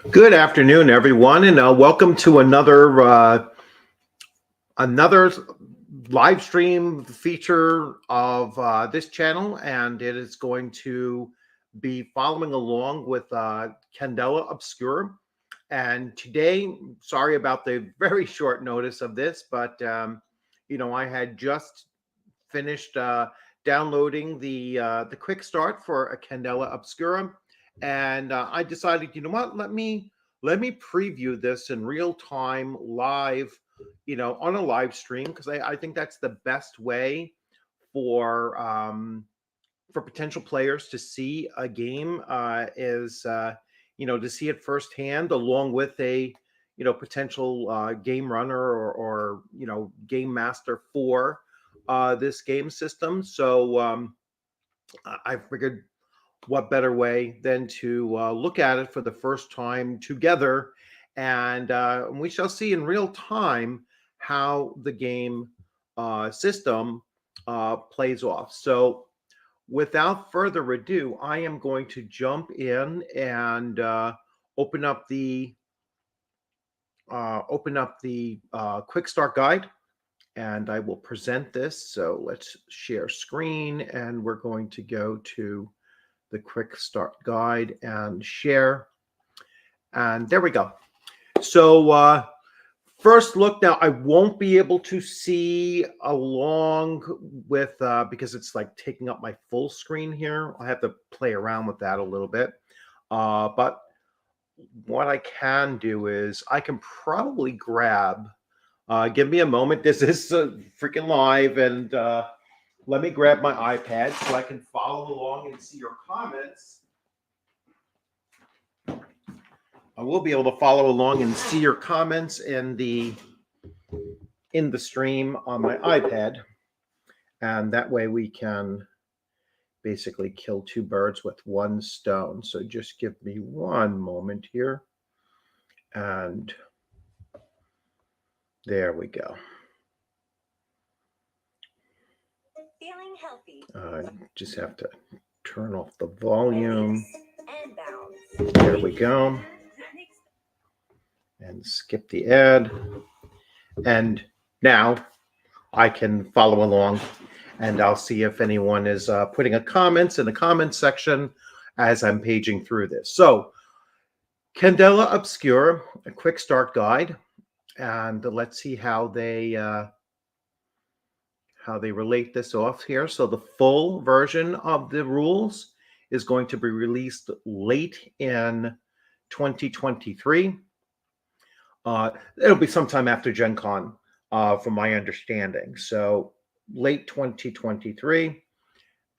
Good afternoon, everyone, and welcome to another live stream feature of this channel, and it is going to be following along with Candela Obscura. And today, sorry about the very short notice of this, but I had just finished downloading the Quickstart for a Candela Obscura, and I decided, you know what, let me preview this in real time, live, on a live stream, because I think that's the best way for for potential players to see a game is to see it firsthand, along with a potential game runner or game master for this game system. So I figured, what better way than to look at it for the first time together, and we shall see in real time how the game system plays off. So without further ado, I am going to jump in and open up the quick start guide, and I will present this. So let's share screen, and we're going to go to the quick start guide and share. And there we go. So first look. Now I won't be able to see along with because it's like taking up my full screen here. I have to play around with that a little bit. But what I can do is I can probably grab, give me a moment. This is freaking live, and let me grab my iPad so I can follow along and see your comments. I will be able to follow along and see your comments in the stream on my iPad, and that way we can basically kill two birds with one stone. So just give me one moment here, and there we go. Feeling healthy. Just have to turn off the volume. There we go. And skip the ad. And now I can follow along, and I'll see if anyone is putting a comments in the comments section as I'm paging through this. So Candela Obscura, a quick start guide, and let's see how they relate this off here. So the full version of the rules is going to be released late in 2023. It'll be sometime after Gen Con, from my understanding. So late 2023.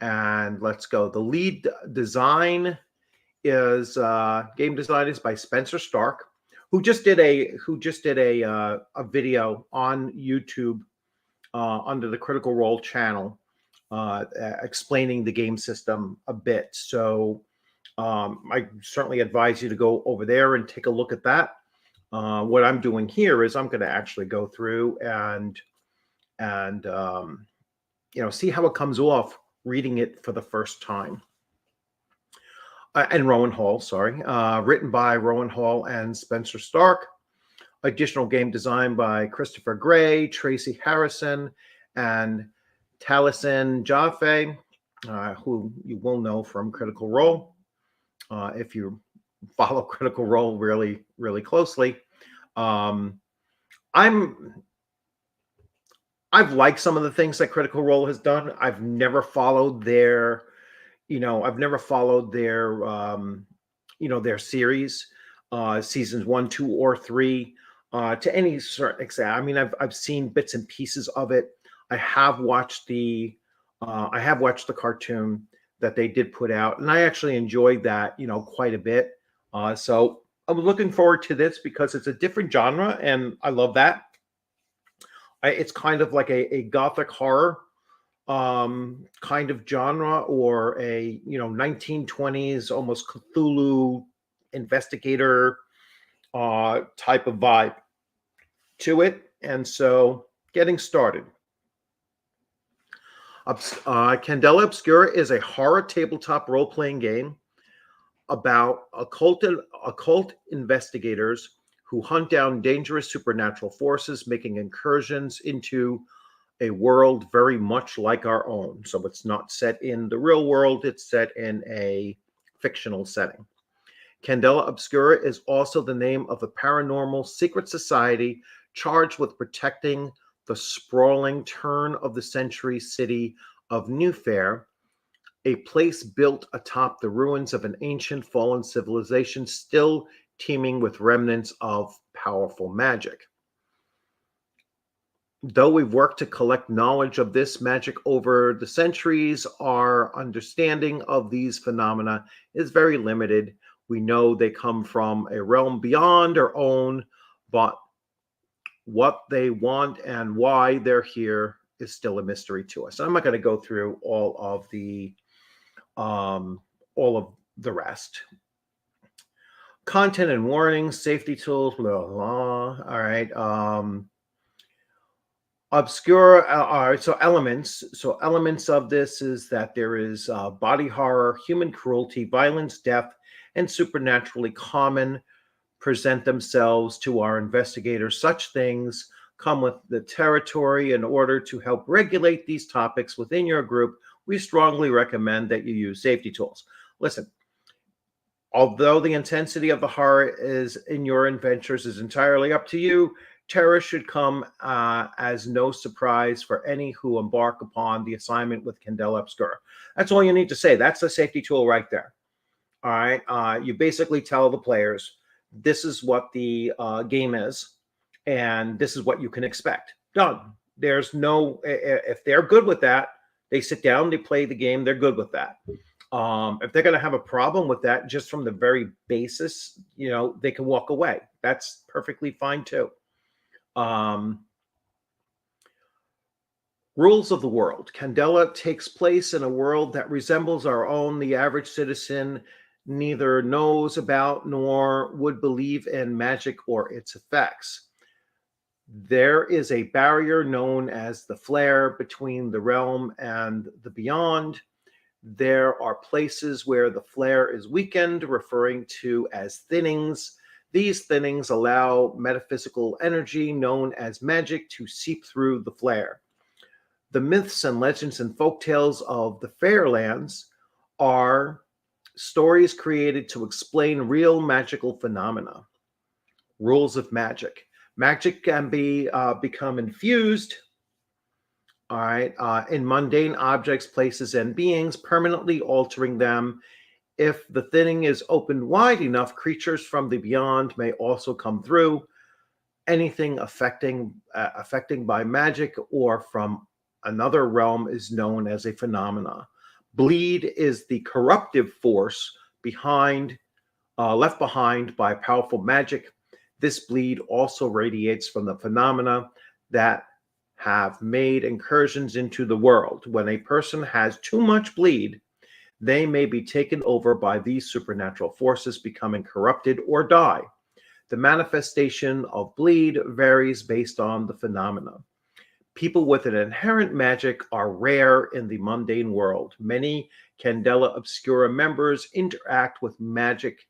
And let's go. The lead design is game design is by Spencer Stark, who just did a video on YouTube under the Critical Role channel, explaining the game system a bit. So I certainly advise you to go over there and take a look at that. What I'm doing here is I'm going to actually go through and see how it comes off reading it for the first time. And Rowan Hall, sorry, written by Rowan Hall and Spencer Stark. Additional game design by Christopher Gray, Tracy Harrison, and Taliesin Jaffe, who you will know from Critical Role if you follow Critical Role really, really closely. I've liked some of the things that Critical Role has done. I've never followed their their series, seasons 1, 2, or 3, to any certain extent. I mean, I've seen bits and pieces of it. I have watched the cartoon that they did put out, and I actually enjoyed that, quite a bit. So I'm looking forward to this because it's a different genre, and I love that. It's kind of like a gothic horror kind of genre, or a 1920s almost Cthulhu investigator type of vibe to it. And so getting started. Candela Obscura is a horror tabletop role-playing game about occult investigators who hunt down dangerous supernatural forces, making incursions into a world very much like our own. So it's not set in the real world, it's set in a fictional setting. Candela Obscura is also the name of a paranormal secret society charged with protecting the sprawling turn of the century city of New Fair, a place built atop the ruins of an ancient fallen civilization still teeming with remnants of powerful magic. Though we've worked to collect knowledge of this magic over the centuries, our understanding of these phenomena is very limited. We know they come from a realm beyond our own, but what they want and why they're here is still a mystery to us. I'm not going to go through all of the rest. Content and warnings, safety tools, blah, blah. All right. Obscure. All right. So elements. So elements of this is that there is body horror, human cruelty, violence, death, and supernaturally common present themselves to our investigators. Such things come with the territory. In order to help regulate these topics within your group, we strongly recommend that you use safety tools. Listen, although the intensity of the horror is in your adventures is entirely up to you, terror should come as no surprise for any who embark upon the assignment with Candela Obscura. That's all you need to say. That's the safety tool right there. All right. You basically tell the players, this is what the game is, and this is what you can expect. Done. There's no, if they're good with that, they sit down, they play the game, they're good with that. If they're going to have a problem with that, just from the very basis, they can walk away. That's perfectly fine too. Rules of the world. Candela takes place in a world that resembles our own. The average citizen neither knows about nor would believe in magic or its effects. There is a barrier known as the flare between the realm and the beyond. There are places where the flare is weakened, referring to as thinnings. These thinnings allow metaphysical energy known as magic to seep through the flare. The myths and legends and folktales of the Fairlands are stories created to explain real magical phenomena. Rules of magic. Magic can become infused, all right, in mundane objects, places, and beings, permanently altering them. If the thinning is opened wide enough, creatures from the beyond may also come through. Anything affecting by magic or from another realm is known as a phenomena. Bleed is the corruptive force left behind by powerful magic. This bleed also radiates from the phenomena that have made incursions into the world. When a person has too much bleed, they may be taken over by these supernatural forces, becoming corrupted or die. The manifestation of bleed varies based on the phenomena. People with an inherent magic are rare in the mundane world. Many Candela Obscura members interact with magic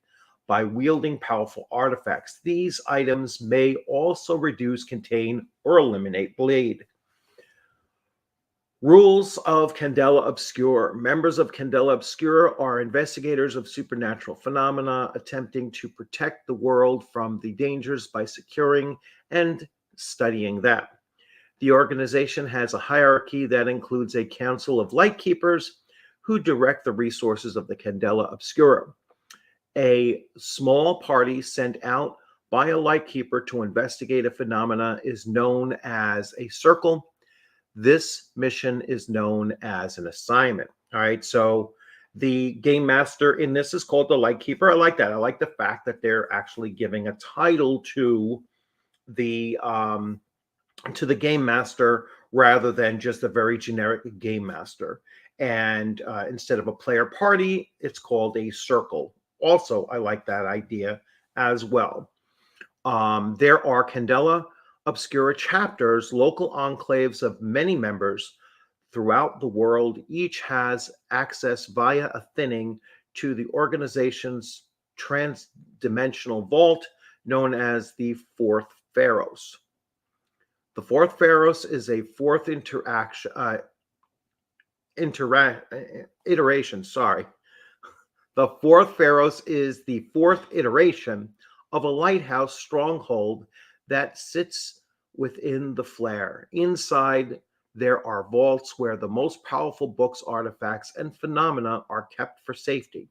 by wielding powerful artifacts. These items may also reduce, contain, or eliminate bleed. Rules of Candela Obscura. Members of Candela Obscura are investigators of supernatural phenomena, attempting to protect the world from the dangers by securing and studying them. The organization has a hierarchy that includes a council of lightkeepers who direct the resources of the Candela Obscura. A small party sent out by a lightkeeper to investigate a phenomena is known as a circle. This mission is known as an assignment. All right, so the game master in this is called the lightkeeper. I like that. I like the fact that they're actually giving a title to the game master rather than just a very generic game master. And instead of a player party, it's called a circle. Also, I like that idea as well. There are Candela Obscura chapters, local enclaves of many members throughout the world. Each has access via a thinning to the organization's trans-dimensional vault known as the Fourth Pharos. The Fourth Pharos is a fourth iteration. Sorry. The Fourth Pharos is the fourth iteration of a lighthouse stronghold that sits within the flare. Inside, there are vaults where the most powerful books, artifacts, and phenomena are kept for safety.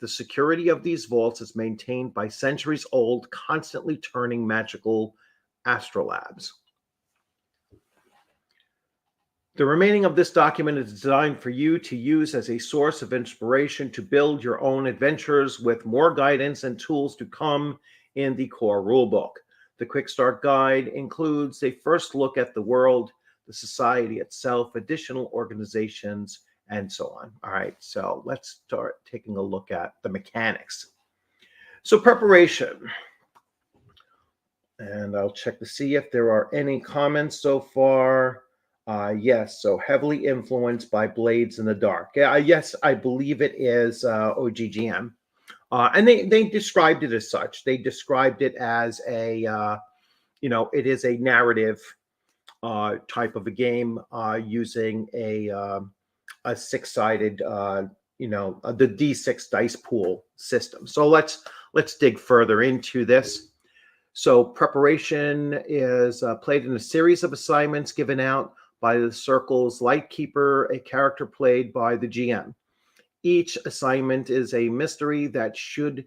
The security of these vaults is maintained by centuries-old, constantly turning magical astrolabes. The remaining of this document is designed for you to use as a source of inspiration to build your own adventures, with more guidance and tools to come in the core rulebook. The Quickstart Guide includes a first look at the world, the society itself, additional organizations, and so on. All right, so let's start taking a look at the mechanics. So preparation. And I'll check to see if there are any comments so far. Yes, so heavily influenced by Blades in the Dark. Yes, I believe it is OGGM. And they described it as such. They described it as a, it is a narrative type of a game using a six-sided, the D6 dice pool system. So let's dig further into this. So preparation is played in a series of assignments given out by the Circle's Lightkeeper, a character played by the GM. Each assignment is a mystery that should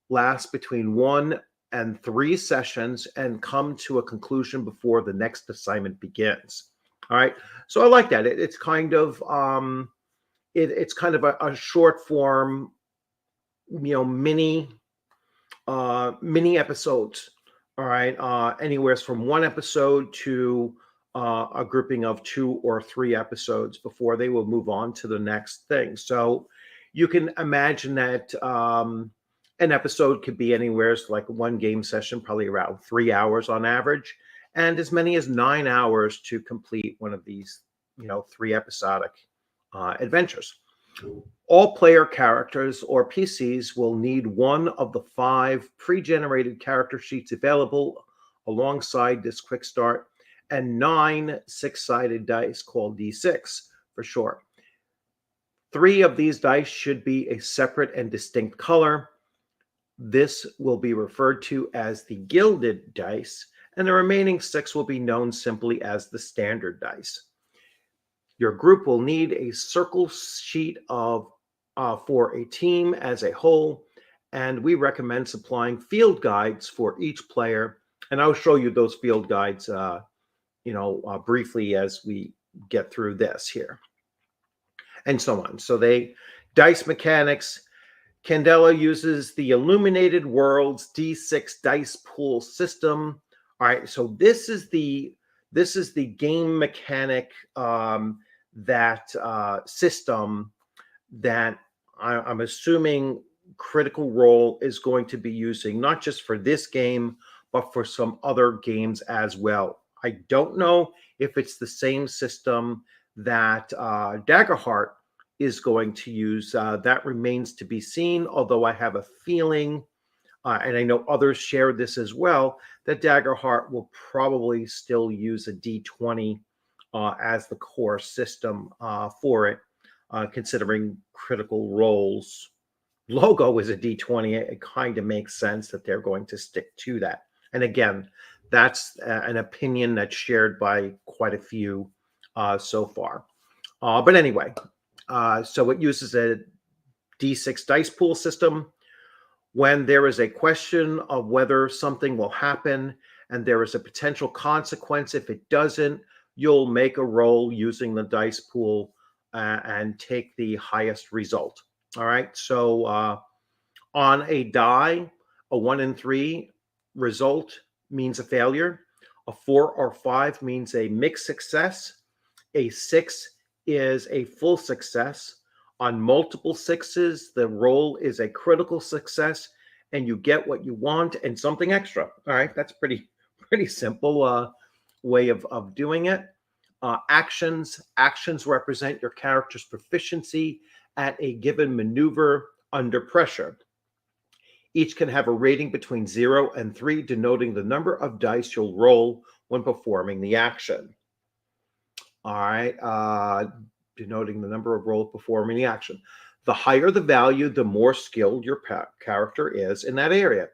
last between 1 and 3 sessions and come to a conclusion before the next assignment begins. All right, so I like that. It's kind of it's kind of a short form, mini episodes. All right, anywhere from 1 episode to a grouping of 2 or 3 episodes before they will move on to the next thing. So you can imagine that an episode could be anywhere like 1 game session, probably around 3 hours on average, and as many as 9 hours to complete one of these, 3 episodic adventures. All player characters or PCs will need one of the 5 pre-generated character sheets available alongside this quick start, and 9 six-sided dice called D6 for short. 3 of these dice should be a separate and distinct color. This will be referred to as the Gilded dice, and the remaining 6 will be known simply as the standard dice. Your group will need a circle sheet for a team as a whole, and we recommend supplying field guides for each player. And I'll show you those field guides briefly as we get through this here, and so on. So dice mechanics. Candela uses the Illuminated Worlds D6 dice pool system. All right, so this is the game mechanic system that I'm assuming Critical Role is going to be using, not just for this game, but for some other games as well. I don't know if it's the same system that Daggerheart is going to use. That remains to be seen, although I have a feeling, and I know others share this as well, that Daggerheart will probably still use a D20 as the core system for it, considering Critical Role's logo is a D20. It kind of makes sense that they're going to stick to that. And again, that's an opinion that's shared by quite a few so far. But anyway, so it uses a D6 dice pool system. When there is a question of whether something will happen and there is a potential consequence if it doesn't, you'll make a roll using the dice pool and take the highest result. All right, so on a die, a 1 and 3 result means a failure. A 4 or 5 means a mixed success. A 6 is a full success. On multiple 6s, the roll is a critical success, and you get what you want and something extra. All right, that's pretty simple way of doing it. Actions represent your character's proficiency at a given maneuver under pressure. Each can have a rating between 0 and 3, denoting the number of dice you'll roll when performing the action. All right, denoting the number of rolls performing the action. The higher the value, the more skilled your character is in that area.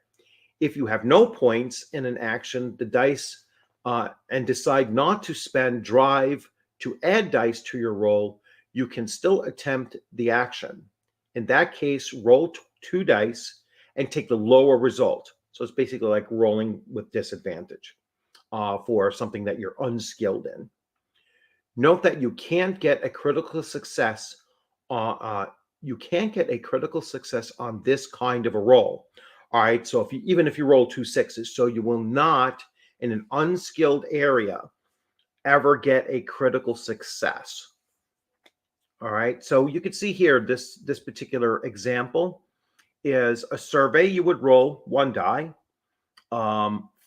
If you have no points in an action, the dice and decide not to spend drive to add dice to your roll, you can still attempt the action. In that case, roll 2 dice and take the lower result. So it's basically like rolling with disadvantage for something that you're unskilled in. Note that you can't get a critical success. You can't get a critical success on this kind of a roll. All right. So even if you roll 2 6s, so you will not in an unskilled area ever get a critical success. All right. So you can see here this particular example is a survey. You would roll 1 die.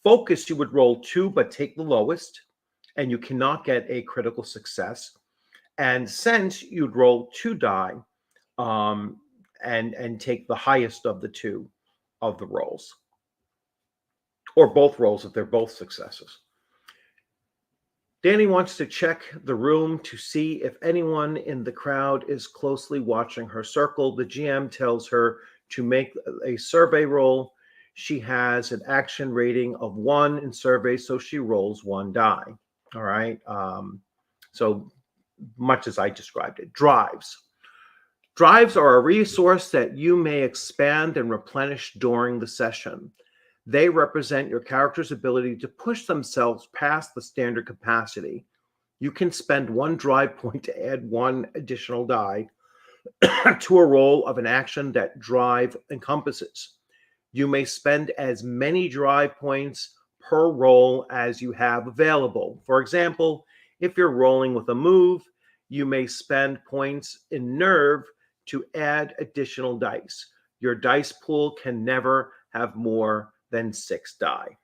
Focus, you would roll 2, but take the lowest, and you cannot get a critical success. And sense, you'd roll 2 die and take the highest of the 2 of the rolls, or both rolls if they're both successes. Danny wants to check the room to see if anyone in the crowd is closely watching her circle. The GM tells her to make a survey roll. She has an action rating of 1 in survey, so she rolls 1 die. All right. So much as I described it. Drives. Drives are a resource that you may expand and replenish during the session. They represent your character's ability to push themselves past the standard capacity. You can spend 1 drive point to add 1 additional die to a roll of an action that drive encompasses. You may spend as many drive points per roll as you have available. For example, if you're rolling with a move, you may spend points in nerve to add additional dice. Your dice pool can never have more than 6 die.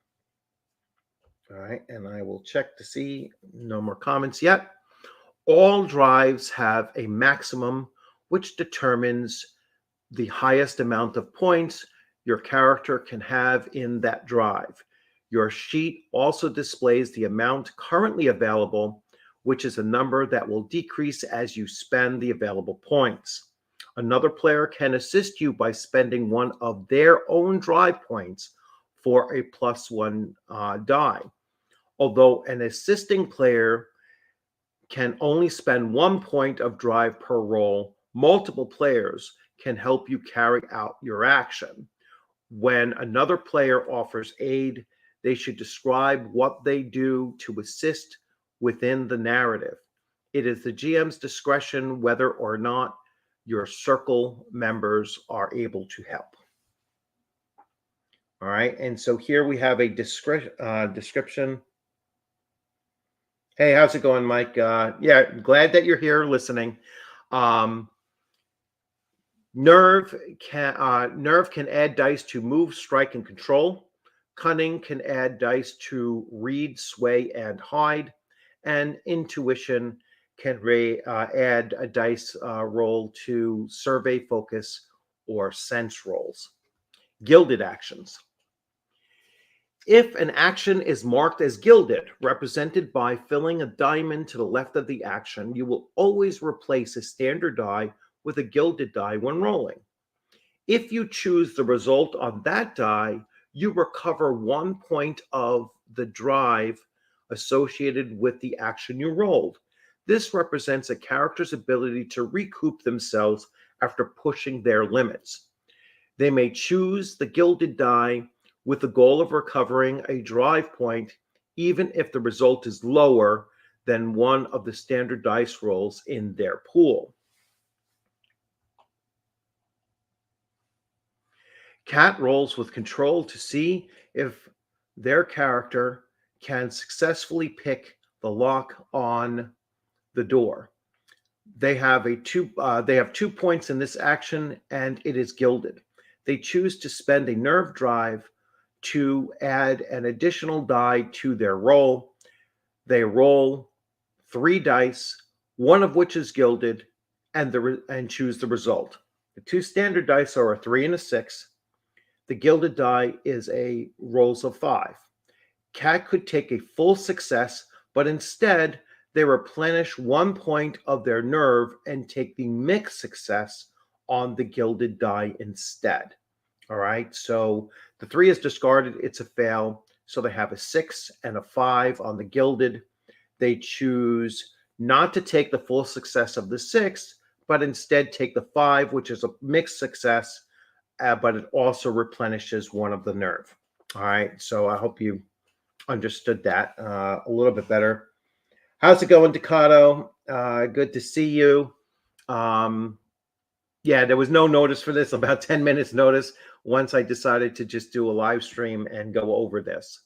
All right, and I will check to see no more comments yet. All drives have a maximum, which determines the highest amount of points your character can have in that drive. Your sheet also displays the amount currently available, which is a number that will decrease as you spend the available points. Another player can assist you by spending 1 of their own drive points for a +1 die. Although an assisting player can only spend 1 point of drive per roll, multiple players can help you carry out your action. When another player offers aid, they should describe what they do to assist within the narrative. It is the GM's discretion whether or not your circle members are able to help. All right, and so here we have a description. Hey, how's it going, Mike? Yeah, glad that you're here listening. Nerve can add dice to move, strike, and control. Cunning can add dice to read, sway, and hide. And intuition can add a dice roll to survey, focus, or sense rolls. Gilded actions. If an action is marked as gilded, represented by filling a diamond to the left of the action, you will always replace a standard die with a gilded die when rolling. If you choose the result on that die, you recover 1 point of the drive associated with the action you rolled. This represents a character's ability to recoup themselves after pushing their limits. They may choose the gilded die with the goal of recovering a drive point, even if the result is lower than 1 of the standard dice rolls in their pool. Cat rolls with control to see if their character can successfully pick the lock on the door. They have 2 points in this action, and it is gilded. They choose to spend a nerve drive to add an additional die to their roll. They roll 3 dice, 1 of which is gilded, and choose the result. The two standard dice are a 3 and a 6. The gilded die is a rolls of 5. Cat could take a full success, but instead they replenish 1 point of their nerve and take the mixed success on the gilded die instead. All right, so the 3 is discarded, it's a fail. So they have a 6 and a 5 on the gilded. They choose not to take the full success of the 6, but instead take the 5, which is a mixed success, but it also replenishes 1 of the nerve. All right, so I hope you understood that a little bit better. How's it going, Ducato? Good to see you. Yeah, there was no notice for this, about 10 minutes notice once I decided to just do a live stream and go over this.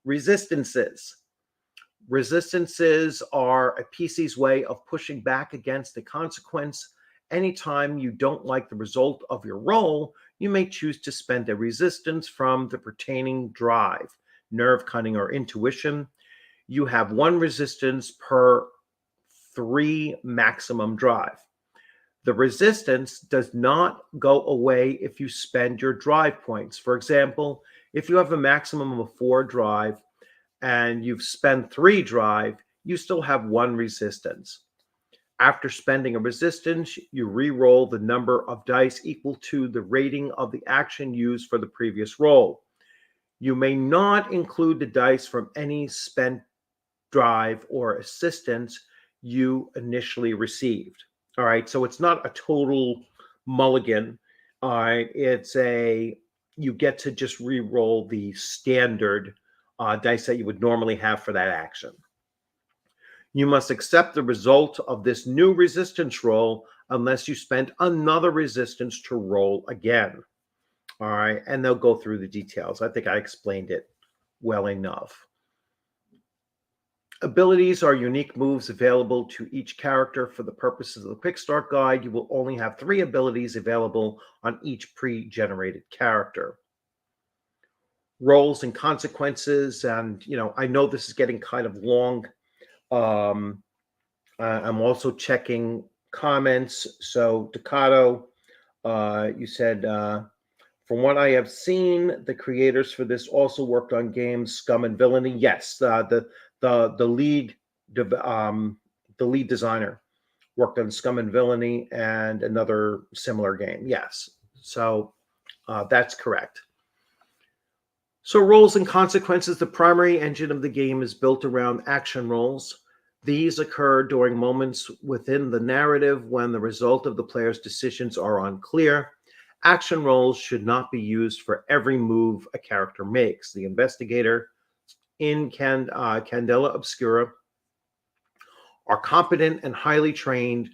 Resistances. Resistances are a PC's way of pushing back against a consequence. Anytime you don't like the result of your roll, you may choose to spend a resistance from the pertaining drive, nerve, cunning, or intuition. You have 1 resistance per 3 maximum drive. The resistance does not go away if you spend your drive points. For example, if you have a maximum of 4 drive and you've spent 3 drive, you still have 1 resistance. After spending a resistance, you re-roll the number of dice equal to the rating of the action used for the previous roll. You may not include the dice from any spent drive or assistance you initially received. All right, so it's not a total mulligan. All right, you get to just re-roll the standard dice that you would normally have for that action. You must accept the result of this new resistance roll unless you spend another resistance to roll again. All right, and they'll go through the details. I think I explained it well enough. Abilities are unique moves available to each character. For the purposes of the Quickstart guide, you will only have 3 abilities available on each pre-generated character. Roles and consequences, and I know this is getting kind of long. I'm also checking comments. So Ducato, you said, from what I have seen, the creators for this also worked on games Scum and Villainy. Yes, the lead designer worked on Scum and Villainy and another similar game. Yes, so that's correct. So roles and consequences, the primary engine of the game is built around action rolls. These occur during moments within the narrative when the result of the player's decisions are unclear. Action rolls should not be used for every move a character makes. The investigator in Candela Obscura are competent and highly trained,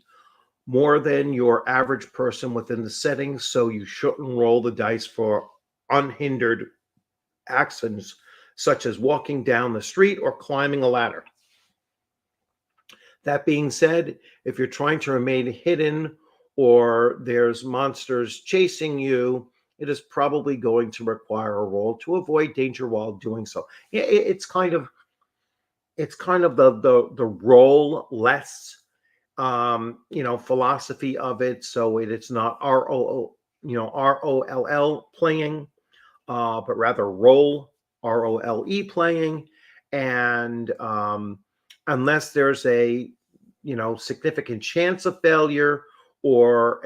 more than your average person within the setting, so you shouldn't roll the dice for unhindered actions such as walking down the street or climbing a ladder. That being said, if you're trying to remain hidden or there's monsters chasing you, it is probably going to require a roll to avoid danger while doing so. It's kind of the roll less philosophy of it. So it's not ROLL playing, but rather roll ROLE playing, and unless there's a significant chance of failure or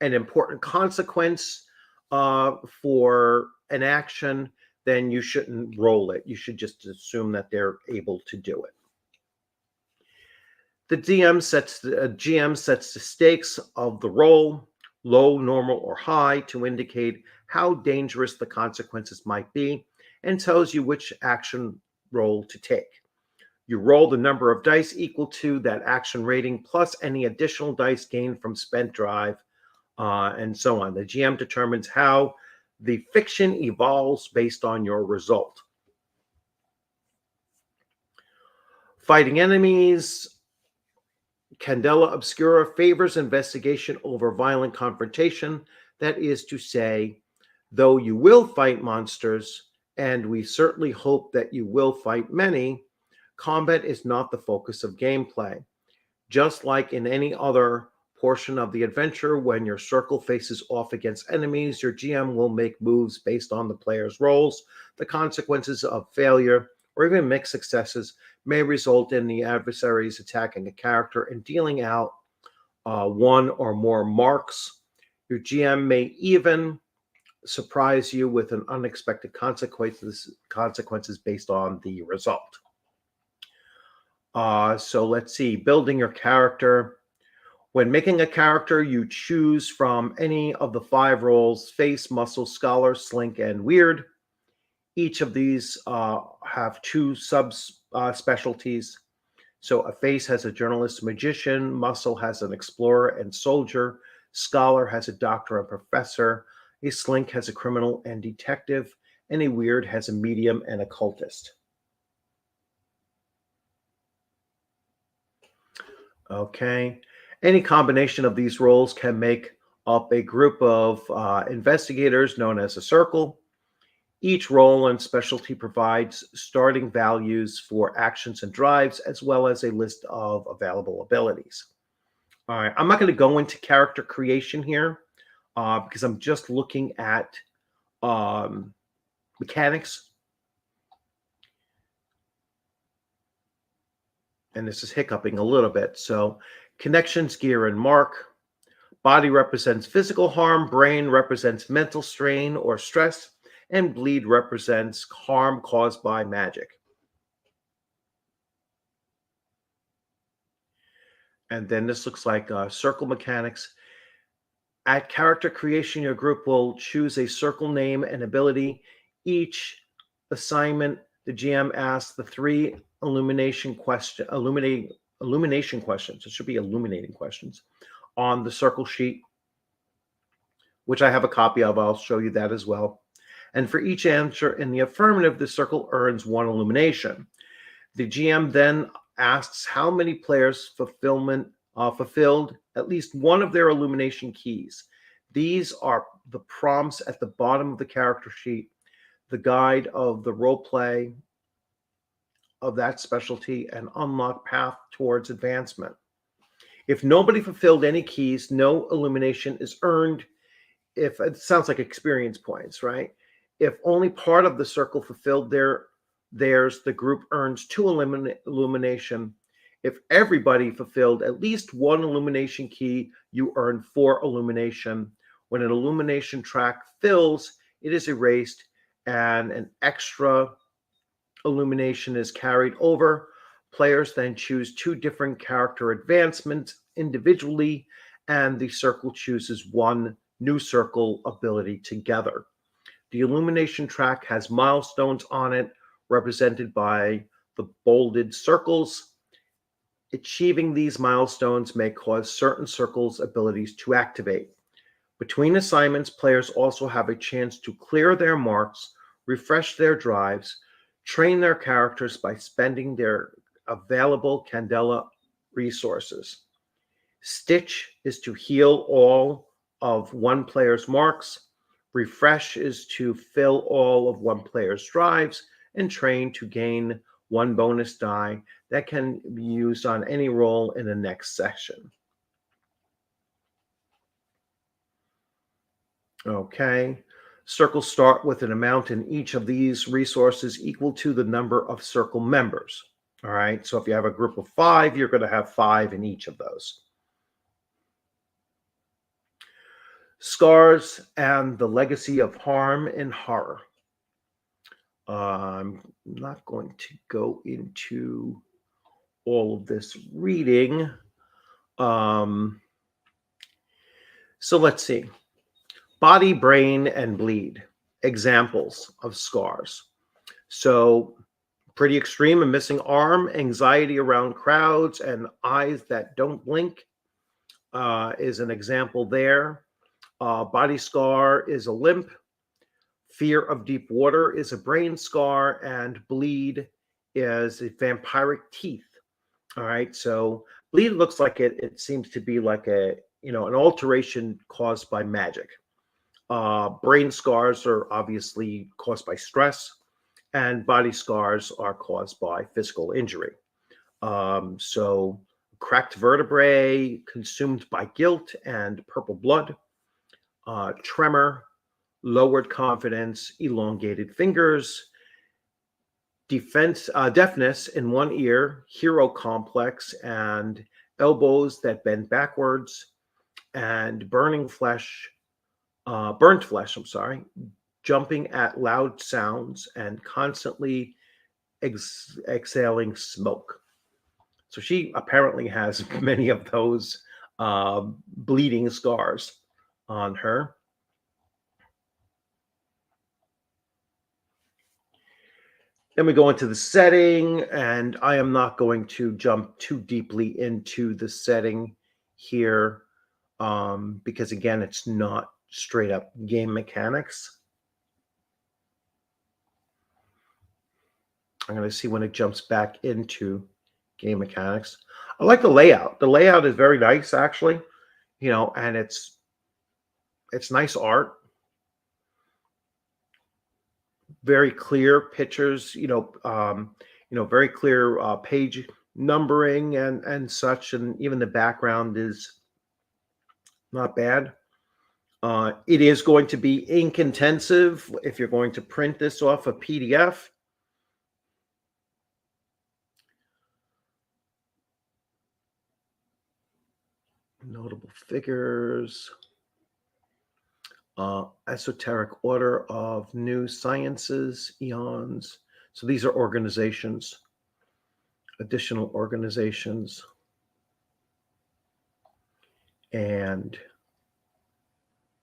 an important consequence for an action, then you shouldn't roll it. You should just assume that they're able to do it. The GM sets the stakes of the roll, low, normal, or high, to indicate how dangerous the consequences might be, and tells you which action roll to take. You roll the number of dice equal to that action rating plus any additional dice gained from spent drive, and so on. The GM determines how the fiction evolves based on your result. Fighting enemies. Candela Obscura favors investigation over violent confrontation. That is to say, though you will fight monsters, and we certainly hope that you will fight many, combat is not the focus of gameplay. Just like in any other portion of the adventure, when your circle faces off against enemies, your GM will make moves based on the player's roles. The consequences of failure or even mixed successes may result in the adversaries attacking a character and dealing out one or more marks. Your GM may even surprise you with an unexpected consequences based on the result. So let's see, building your character. When making a character, you choose from any of the 5 roles: face, muscle, scholar, slink, and weird. Each of these have 2 specialties. So a face has a journalist, magician; muscle has an explorer and soldier; scholar has a doctor and professor; a slink has a criminal and detective; and a weird has a medium and occultist. Okay. Any combination of these roles can make up a group of investigators known as a circle. Each role and specialty provides starting values for actions and drives, as well as a list of available abilities. All right, I'm not going to go into character creation here because I'm just looking at mechanics. And this is hiccuping a little bit. So connections, gear, and mark. Body represents physical harm. Brain represents mental strain or stress. And bleed represents harm caused by magic. And then this looks like circle mechanics. At character creation, your group will choose a circle name and ability. Each assignment, the GM asks the 3 illumination questions. It should be illuminating questions on the circle sheet, which I have a copy of. I'll show you that as well. And for each answer in the affirmative, the circle earns 1 illumination. The GM then asks how many players fulfilled at least one of their illumination keys. These are the prompts at the bottom of the character sheet, the guide of the role play of that specialty, and unlock path towards advancement. If nobody fulfilled any keys, no illumination is earned. If it sounds like experience points, right? If only part of the circle fulfilled theirs, the group earns 2 illumination. If everybody fulfilled at least 1 illumination key, you earn 4 illumination. When an illumination track fills, it is erased and an extra illumination is carried over. Players then choose 2 different character advancements individually, and the circle chooses 1 new circle ability together. The illumination track has milestones on it, represented by the bolded circles. Achieving these milestones may cause certain circles' abilities to activate. Between assignments, players also have a chance to clear their marks, refresh their drives, train their characters by spending their available Candela resources. Stitch is to heal all of one player's marks. Refresh is to fill all of one player's drives, and train to gain 1 bonus die that can be used on any roll in the next session. Okay. Circles start with an amount in each of these resources equal to the number of circle members. All right. So if you have a group of 5, you're going to have 5 in each of those. Scars and the legacy of harm and horror. I'm not going to go into all of this reading. So let's see. Body, brain, and bleed. Examples of scars. So pretty extreme: a missing arm, anxiety around crowds, and eyes that don't blink is an example there. Body scar is a limp. Fear of deep water is a brain scar, and bleed is a vampiric teeth. All right, so bleed looks like it seems to be like an alteration caused by magic. Brain scars are obviously caused by stress, and body scars are caused by physical injury. So cracked vertebrae, consumed by guilt and purple blood, tremor, lowered confidence, elongated fingers, deafness in one ear, hero complex, and elbows that bend backwards, and burnt flesh. I'm sorry, jumping at loud sounds and constantly exhaling smoke. So she apparently has many of those bleeding scars on her. Then we go into the setting, and I am not going to jump too deeply into the setting here because, again, it's not straight up game mechanics. I'm going to see when it jumps back into game mechanics. I like the layout. The layout is very nice, actually, and it's nice art. Very clear pictures, very clear page numbering and such, and even the background is not bad. It is going to be ink intensive if you're going to print this off a PDF. Notable figures. Esoteric Order of New Sciences, Eons. So these are organizations, additional organizations. And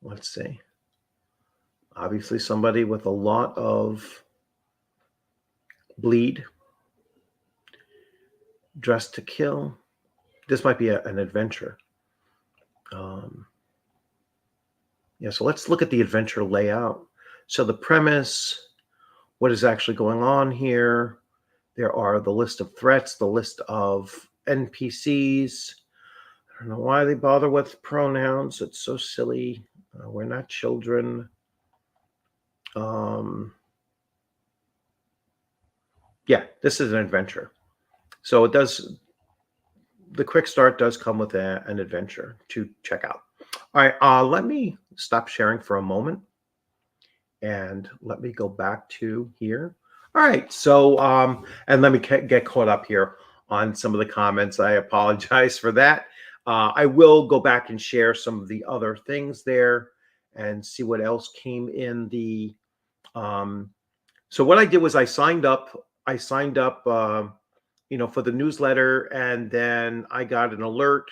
let's see. Obviously somebody with a lot of bleed. Dressed to Kill. This might be an adventure. So let's look at the adventure layout. So the premise, what is actually going on here? There are the list of threats, the list of NPCs. I don't know why they bother with pronouns. It's so silly. We're not children. This is an adventure. So it does. The Quickstart does come with an adventure to check out. All right, let me stop sharing for a moment and let me go back to here. All right, so and let me get caught up here on some of the comments. I apologize for that. I will go back and share some of the other things there and see what else came in the. So what I did was I signed up. For the newsletter, and then I got an alert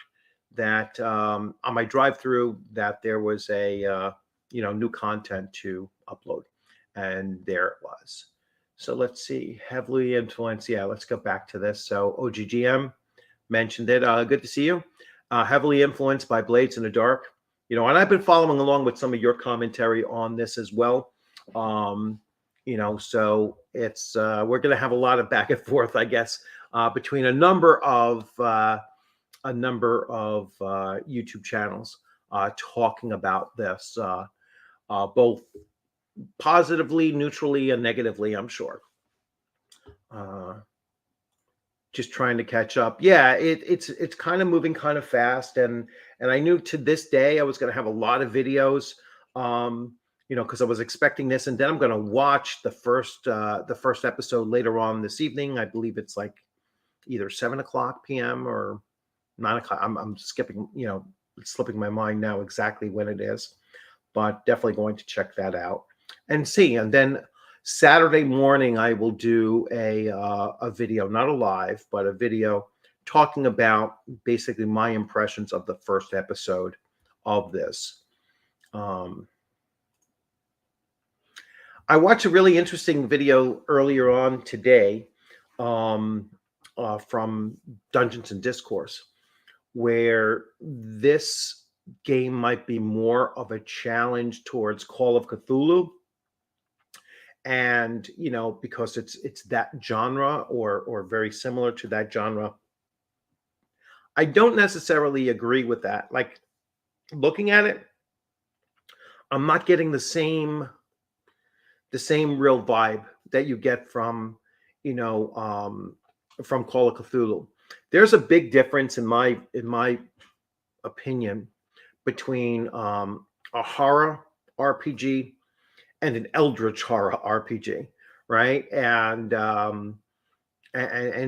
that on my drive-through that there was a new content to upload, and there it was. So let's see, heavily influenced. Yeah, let's go back to this. So OGGM mentioned it. Good to see you. Heavily influenced by Blades in the Dark. And I've been following along with some of your commentary on this as well. So it's we're going to have a lot of back and forth, I guess, between a number of YouTube channels talking about this, both positively, neutrally, and negatively, I'm sure. Just trying to catch up. Yeah, it's kind of moving kind of fast, and I knew to this day I was going to have a lot of videos, because I was expecting this, and then I'm going to watch the first episode later on this evening. I believe it's like either 7:00 p.m. or 9:00. I'm skipping, it's slipping my mind now exactly when it is, but definitely going to check that out and see. And then Saturday morning, I will do a video, not a live, but a video talking about basically my impressions of the first episode of this. I watched a really interesting video earlier on today from Dungeons and Discourse, where this game might be more of a challenge towards Call of Cthulhu. And, because it's that genre or very similar to that genre. I don't necessarily agree with that. Like, looking at it, I'm not getting the same real vibe that you get from Call of Cthulhu. There's a big difference in my opinion between a horror RPG and an eldritch horror RPG, right? And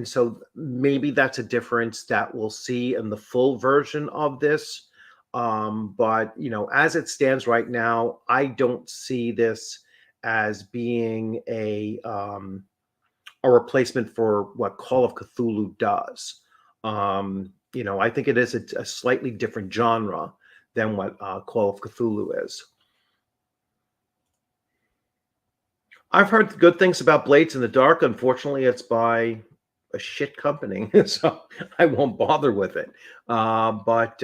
so maybe that's a difference that we'll see in the full version of this. But as it stands right now, I don't see this as being a replacement for what Call of Cthulhu does. I think it is a slightly different genre than what Call of Cthulhu is. I've heard good things about Blades in the Dark. Unfortunately, it's by a shit company, so I won't bother with it. But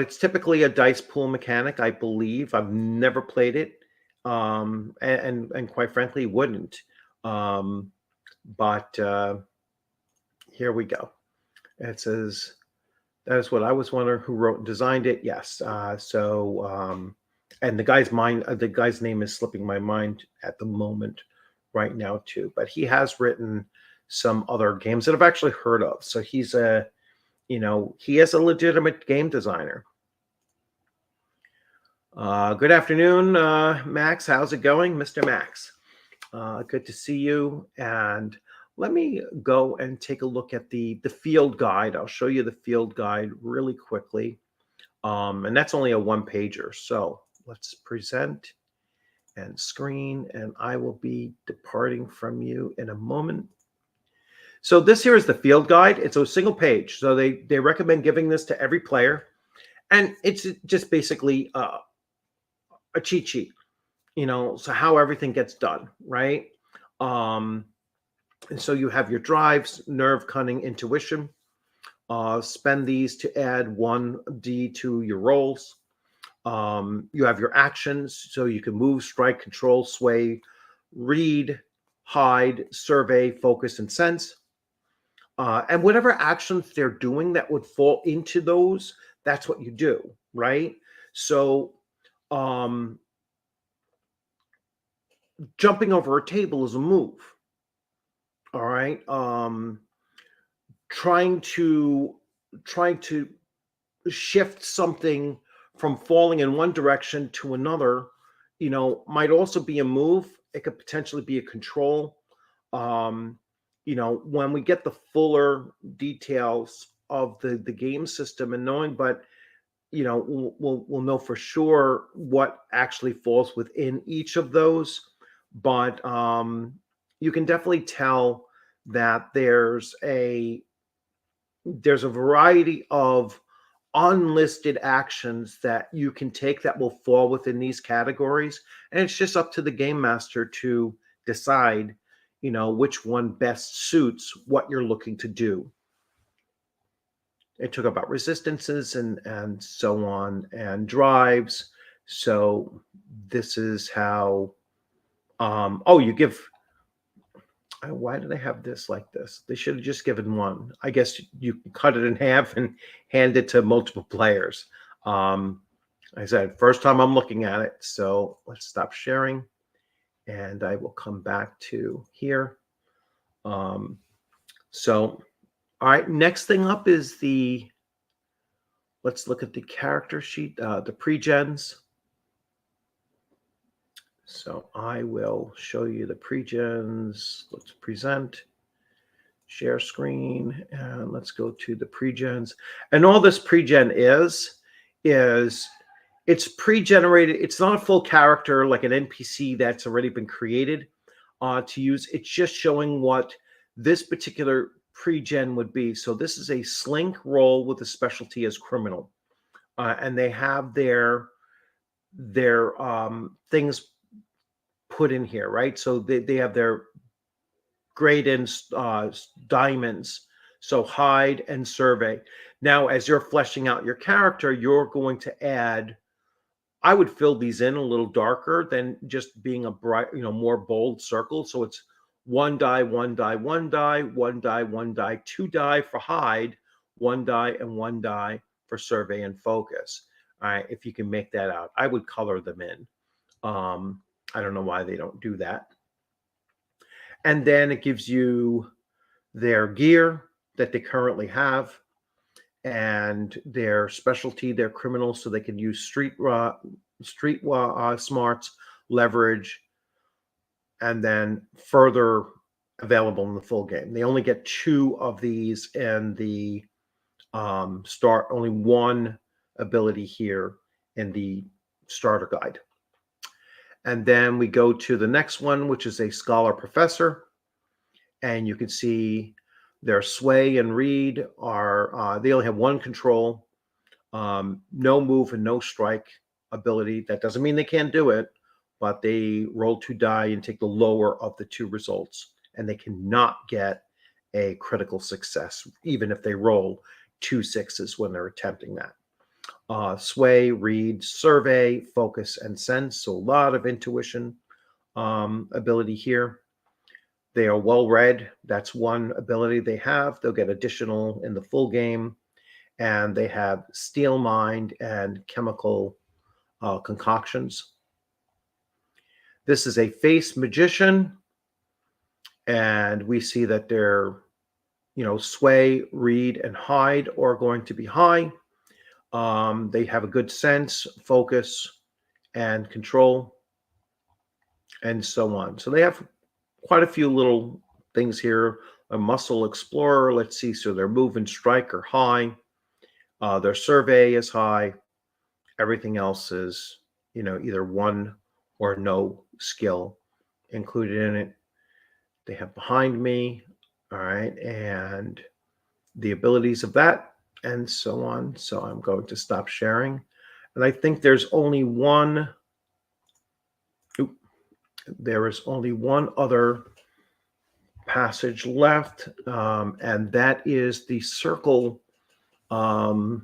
it's typically a dice pool mechanic, I believe. I've never played it, and quite frankly, wouldn't. But here we go. It says that is what I was wondering who wrote and designed it. Yes. And the guy's name is slipping my mind at the moment right now too. But he has written some other games that I've actually heard of. So he is a legitimate game designer. Good afternoon, Max. How's it going, Mr. Max? Good to see you. And let me go and take a look at the field guide. I'll show you the field guide really quickly. And that's only a one-pager. So let's present and screen, and I will be departing from you in a moment. So this here is the field guide. It's a single page. So they recommend giving this to every player. And it's just basically a cheat sheet, so how everything gets done, right? And so you have your drives, nerve, cunning, intuition. Spend these to add 1d to your rolls. You have your actions, so you can move, strike, control, sway, read, hide, survey, focus, and sense. And whatever actions they're doing that would fall into those, that's what you do, right? So jumping over a table is a move. All right. Trying to shift something from falling in one direction to another, might also be a move. It could potentially be a control. When we get the fuller details of the game system and knowing, but we'll know for sure what actually falls within each of those. But you can definitely tell that there's a variety of unlisted actions that you can take that will fall within these categories, and it's just up to the game master to decide which one best suits what you're looking to do. It took about resistances and so on, and drives. So this is how you give. Why do they have this like this? They should have just given one. I guess you cut it in half and hand it to multiple players. Like I said, first time I'm looking at it. So let's stop sharing, and I will come back to here. So, all right, next thing up is let's look at the character sheet, the pre-gens. So I will show you the pre-gens. Let's present, share screen, and let's go to the pre-gens. And all this pre-gen is it's pre-generated. It's not a full character like an NPC that's already been created to use. It's just showing what this particular pre-gen would be. So this is a slink roll with a specialty as criminal. And they have their things put in here, right? So they have their grade in diamonds, so hide and survey. Now, as you're fleshing out your character, you're going to add, I would fill these in a little darker than just being a bright, more bold circle. So it's 1 die, 1 die, 1 die, 1 die, 1 die, 2 die for hide, 1 die, and 1 die for survey and focus. All right, if you can make that out, I would color them in. I don't know why they don't do that. And then it gives you their gear that they currently have, and their specialty, their criminals, so they can use street smarts, leverage, and then further available in the full game. They only get 2 of these in the start, only 1 ability here in the starter guide. And then we go to the next one, which is a scholar professor, and you can see their sway and read are they only have 1 control, no move and no strike ability. That doesn't mean they can't do it, but they roll 2 die and take the lower of the 2 results, and they cannot get a critical success, even if they roll 2 6s when they're attempting that. Sway, read, survey, focus, and sense. So a lot of intuition ability here. They are well read. That's 1 ability they have. They'll get additional in the full game. And they have steel mind and chemical concoctions. This is a face magician. And we see that their, sway, read, and hide are going to be high. They have a good sense, focus, and control, and so on. So they have quite a few little things here. A muscle explorer, let's see. So their move and strike are high. Their survey is high. Everything else is, either 1 or no skill included in it. They have behind me, all right, and the abilities of that, and so on. So I'm going to stop sharing. And I think there's only one. There is only one other passage left, and that is the circle. The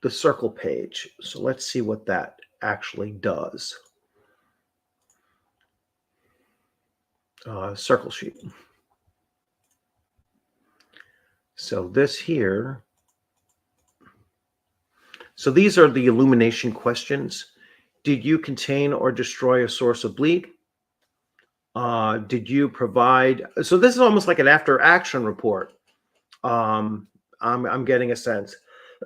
circle page. So let's see what that actually does. Circle sheet. So this here. So these are the illumination questions. Did you contain or destroy a source of bleed? Did you provide? So this is almost like an after action report. I'm getting a sense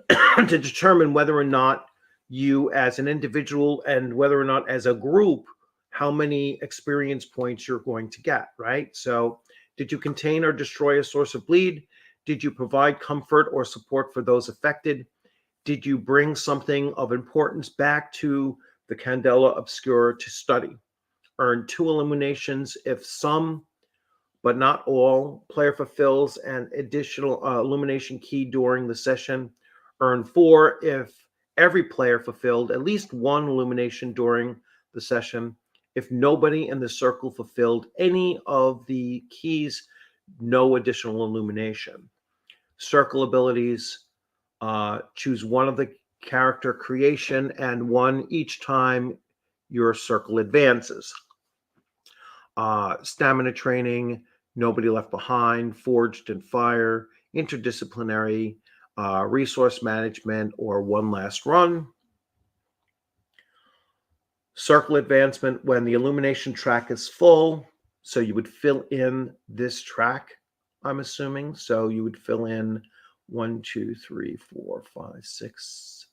to determine whether or not you as an individual and whether or not as a group, how many experience points you're going to get, right? So did you contain or destroy a source of bleed? Did you provide comfort or support for those affected? Did you bring something of importance back to the Candela Obscura to study? Earn 2 eliminations if some, but not all, player fulfills an additional illumination key during the session. Earn 4 if every player fulfilled at least 1 illumination during the session. If nobody in the circle fulfilled any of the keys, no additional illumination. Circle abilities, choose 1 of the character creation and 1 each time your circle advances. Stamina training, nobody left behind, forged in fire, interdisciplinary, resource management, or 1 last run. Circle advancement when the illumination track is full. So you would fill in this track, I'm assuming. So you would fill in 1, 2, 3, 4, 5, 6,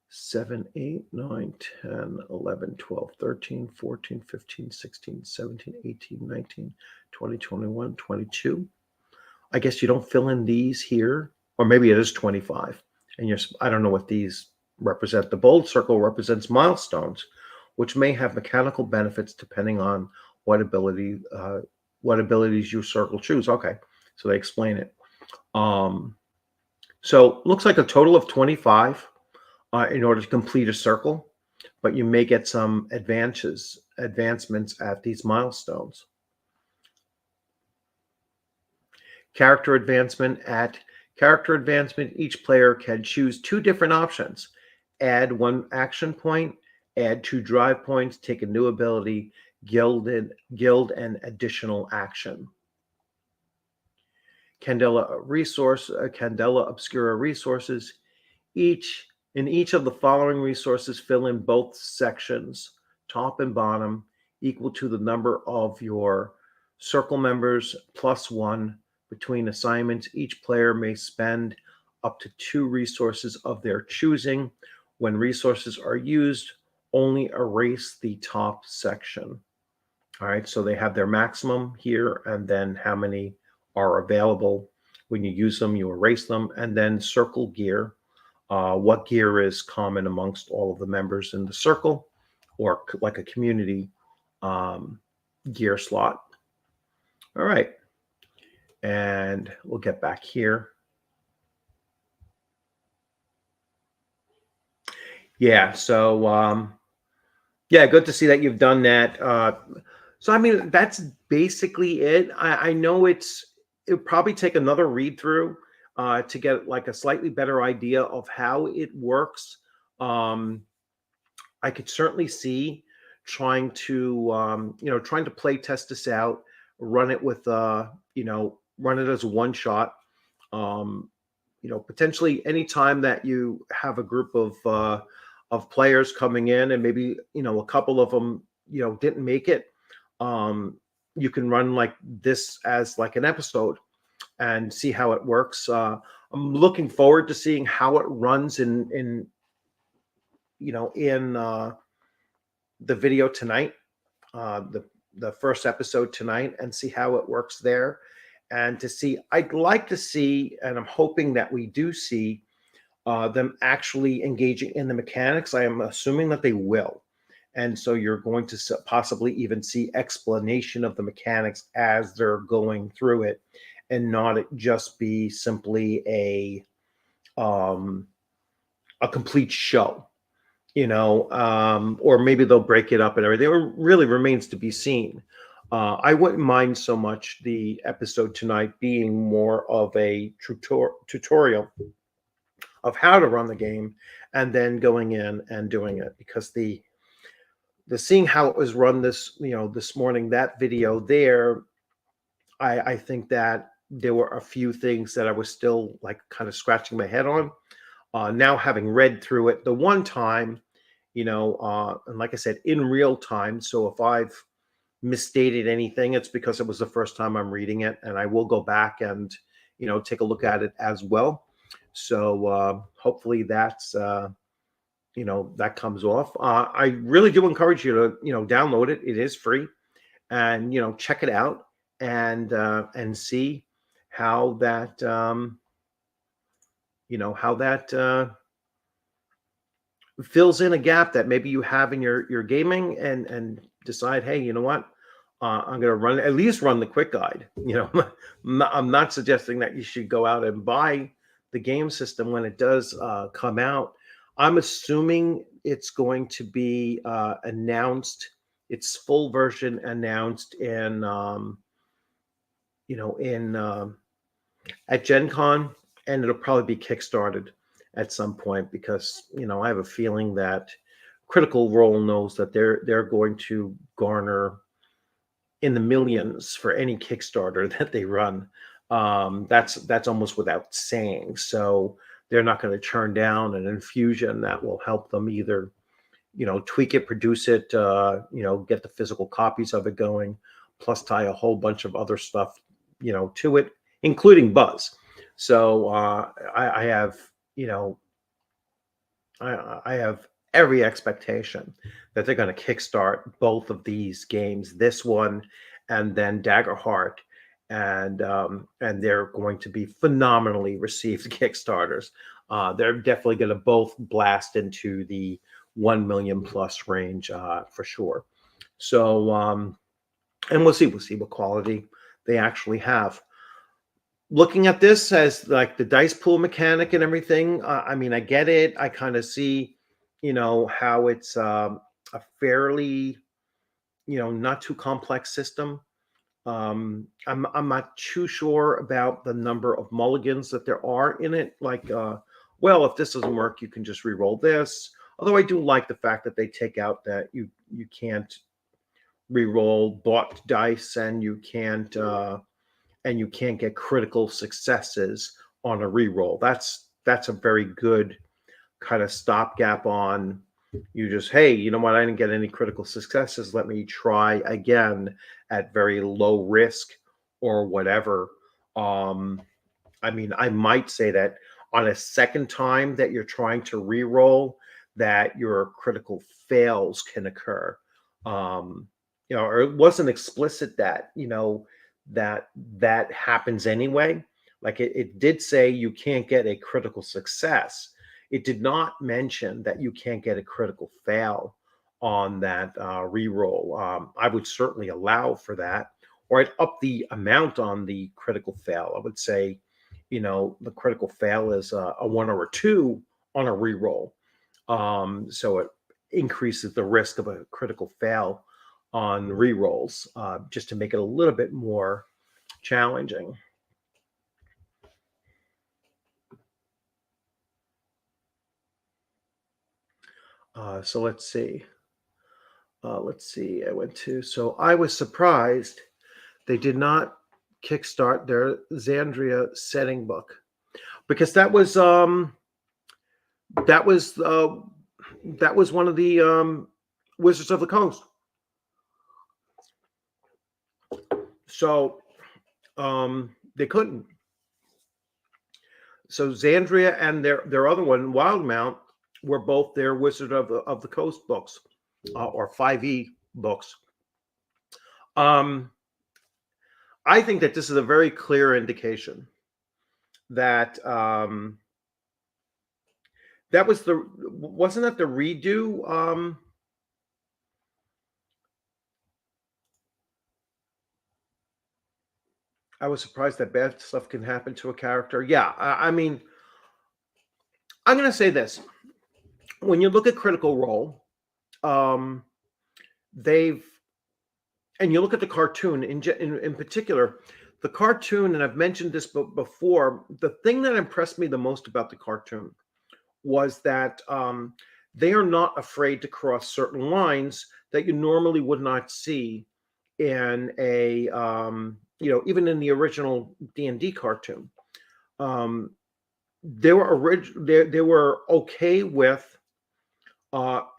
7, 8, 9, 10, 11, 12, 13, 14, 15, 16, 17, 18, 19, 20, 21, 22. I guess you don't fill in these here, or maybe it is 25. And I don't know what these represent. The bold circle represents milestones, which may have mechanical benefits depending on what abilities your circle choose. Okay, so they explain it. So looks like a total of 25 in order to complete a circle, but you may get some advancements at these milestones. Character advancement. At character advancement, each player can choose 2 different options. Add 1 action point, add 2 drive points, take a new ability, gild an additional action. Candela Obscura resources. In each of the following resources, fill in both sections, top and bottom, equal to the number of your Circle members +1 between assignments. Each player may spend up to 2 resources of their choosing. When resources are used, only erase the top section. All right, so they have their maximum here, and then how many are available. When you use them, you erase them, and then circle gear. What gear is common amongst all of the members in the circle, or like a community gear slot. All right, and we'll get back here. Yeah, so yeah, good to see that you've done that. So I mean, that's basically it. I know it'll probably take another read through to get like a slightly better idea of how it works. Um, I could certainly see trying to play test this out, run it with run it as a one shot. Um, Potentially anytime that you have a group of players coming in, and maybe a couple of them didn't make it, um, you can run like this as like an episode and see how it works. I'm looking forward to seeing how it runs in the video tonight, the first episode tonight, and see how it works there. And to see, I'd like to see, and I'm hoping that we do see them actually engaging in the mechanics. I am assuming that they will. And so you're going to possibly even see explanation of the mechanics as they're going through it, and not it just be simply a complete show, or maybe they'll break it up and everything. It really remains to be seen. I wouldn't mind so much the episode tonight being more of a tutorial of how to run the game, and then going in and doing it, because the seeing how it was run this morning, that video there, I think that there were a few things that I was still like kind of scratching my head on. Now having read through it the one time, and like I said, in real time. So if I've misstated anything, it's because it was the first time I'm reading it, and I will go back and take a look at it as well. So hopefully that comes off. I really do encourage you to download it. It is free, and check it out, and see how that how that fills in a gap that maybe you have in your gaming, and decide, hey, you know what, I'm going to at least run the quick guide. I'm not suggesting that you should go out and buy the game system when it does come out. I'm assuming it's going to be announced, its full version announced in at Gen Con, and it'll probably be kickstarted at some point, because I have a feeling that Critical Role knows that they're going to garner in the millions for any Kickstarter that they run. That's almost without saying. So they're not going to turn down an infusion that will help them either tweak it, produce it, get the physical copies of it going, plus tie a whole bunch of other stuff to it, including buzz. So I have I have every expectation that they're going to kickstart both of these games, this one and then Daggerheart, and they're going to be phenomenally received Kickstarters. They're definitely going to both blast into the 1 million plus range for sure. So and we'll see what quality they actually have. Looking at this as like the dice pool mechanic and everything, I mean, I get it. I kind of see, how it's a fairly, not too complex system. I'm not too sure about the number of mulligans that there are in it. Like, well, if this doesn't work, you can just re-roll this. Although I do like the fact that they take out that you can't re-roll bought dice, and you can't get critical successes on a re-roll. That's a very good kind of stopgap on You just, hey, you know what? I didn't get any critical successes. Let me try again at very low risk or whatever. Um, I mean, I might say that on a second time that you're trying to re-roll, that your critical fails can occur. Um, or it wasn't explicit that, that happens anyway. Like it did say you can't get a critical success. It did not mention that you can't get a critical fail on that re-roll. I would certainly allow for that, or I'd up the amount on the critical fail. I would say, the critical fail is a one or a two on a re-roll. So it increases the risk of a critical fail on re-rolls, just to make it a little bit more challenging. So let's see. I went to, so I was surprised they did not kickstart their Xandria setting book, because that was uh, that was one of the Wizards of the Coast. So they couldn't. So Xandria and their other one, Wildmount, were both their Wizard of the Coast books, or 5e books. Um, I think that this is a very clear indication that that was the wasn't that the redo. I was surprised that bad stuff can happen to a character. Yeah, I mean, I'm going to say this: when you look at Critical Role, um, they've and you look at the cartoon in particular, the cartoon, and I've mentioned this before. The thing that impressed me the most about the cartoon was that they are not afraid to cross certain lines that you normally would not see in a even in the original D&D cartoon. Um, they were okay with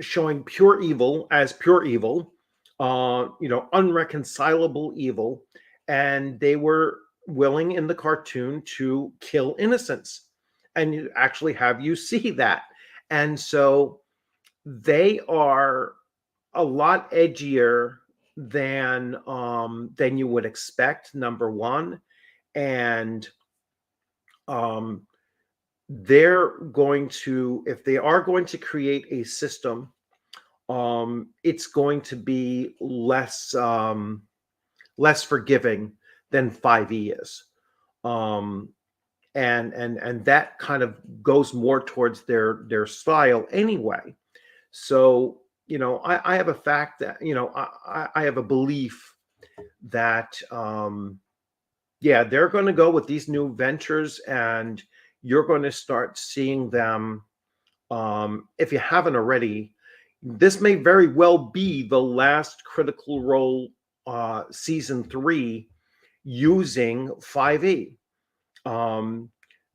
showing pure evil as pure evil, unreconcilable evil, and they were willing in the cartoon to kill innocents, and you actually have you see that, and so they are a lot edgier than you would expect. Number one, and um, they're going to, if they are going to create a system, it's going to be less forgiving than 5e is. Um, and that kind of goes more towards their style anyway. So, I have a fact that, I have a belief that yeah, they're going to go with these new ventures, and you're going to start seeing them. If you haven't already, this may very well be the last Critical Role season 3 using 5e.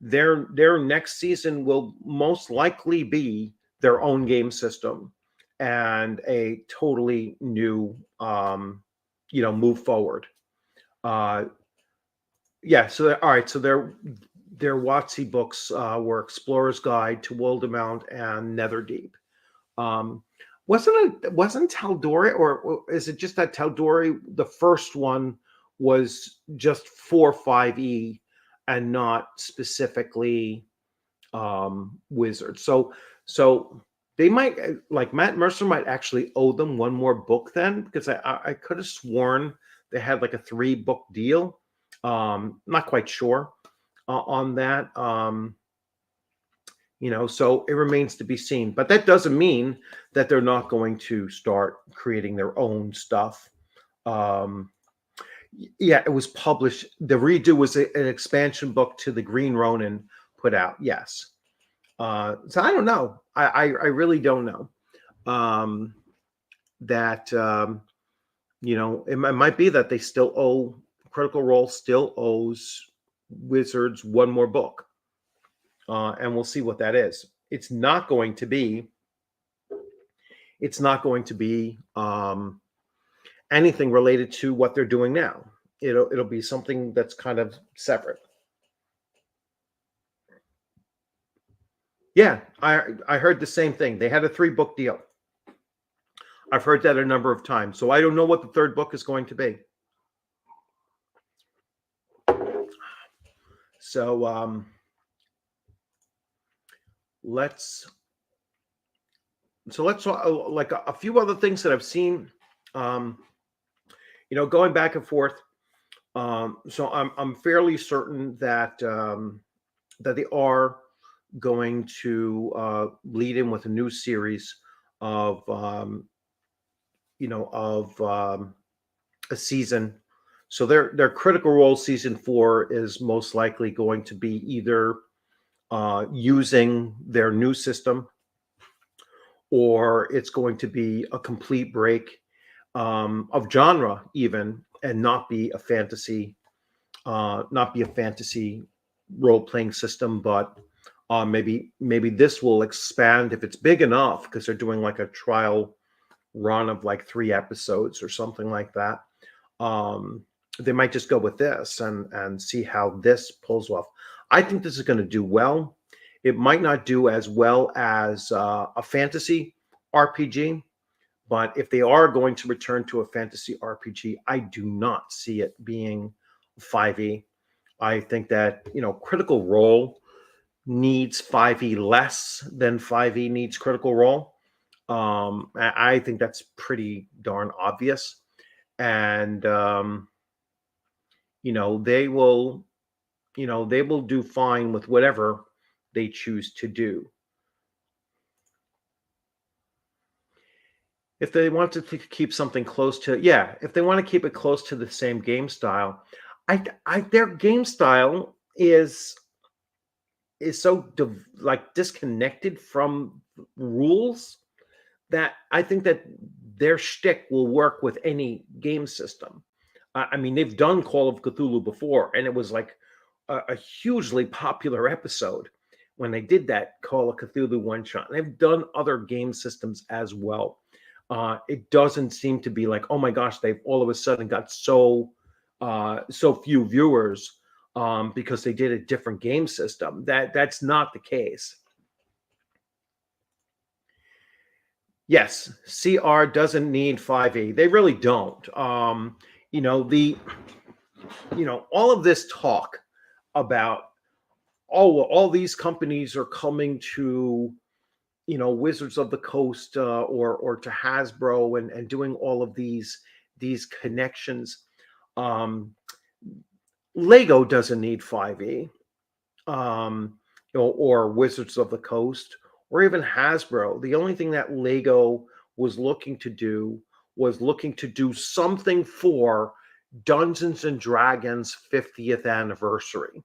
Their next season will most likely be their own game system and a totally new move forward. Uh, yeah, so all right, so their WotC books were Explorer's Guide to Wildemount and Netherdeep. Um, wasn't Tal'Dorei, or is it just that Tal'Dorei, the first one, was just for 5e and not specifically Wizards? So they might, like Matt Mercer might actually owe them one more book then, because I could have sworn they had like a 3-book deal. Not quite sure on that. So it remains to be seen. But that doesn't mean that they're not going to start creating their own stuff. Yeah, it was published. The redo was an expansion book to the Green Ronin put out. Yes. So I don't know. I really don't know. That it might be that they still owe Critical Role still owes Wizards one more book. And we'll see what that is. It's not going to be It's not going to be anything related to what they're doing now. It'll be something that's kind of separate. Yeah, I heard the same thing. They had a 3-book deal. I've heard that a number of times. So I don't know what the third book is going to be. So let's talk like a few other things that I've seen. Going back and forth. So I'm fairly certain that that they are going to lead in with a new series of a season. So their Critical Role season 4 is most likely going to be either using their new system, or it's going to be a complete break of genre, even, and not be a fantasy role playing system, but maybe this will expand if it's big enough, because they're doing like a trial run of like 3 episodes or something like that. They might just go with this and see how this pulls off. I think this is going to do well. It might not do as well as a fantasy RPG, but if they are going to return to a fantasy RPG, I do not see it being 5e. I think that Critical Role needs 5e less than 5e needs Critical Role. I think that's pretty darn obvious, and they will do fine with whatever they choose to do. If they want to keep something close to, if they want to keep it close to the same game style, their game style is so disconnected from rules that I think that their shtick will work with any game system. I mean, they've done Call of Cthulhu before, and it was like a hugely popular episode when they did that Call of Cthulhu one shot. And they've done other game systems as well. It doesn't seem to be like, oh my gosh, they've all of a sudden got so few viewers because they did a different game system. That's not the case. Yes, CR doesn't need 5e. They really don't. All of this talk about all these companies are coming to Wizards of the Coast or to Hasbro and doing all of these connections. Lego doesn't need 5e, or Wizards of the Coast, or even Hasbro. The only thing that Lego was looking to do something for Dungeons and Dragons 50th anniversary.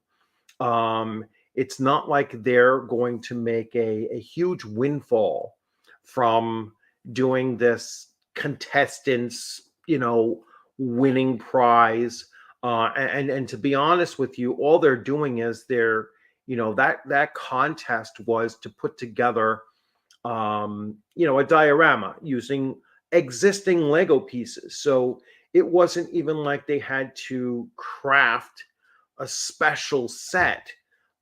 It's not like they're going to make a huge windfall from doing this contestants, winning prize. And to be honest with you, all they're doing is that contest was to put together, a diorama using existing Lego pieces. So it wasn't even like they had to craft a special set.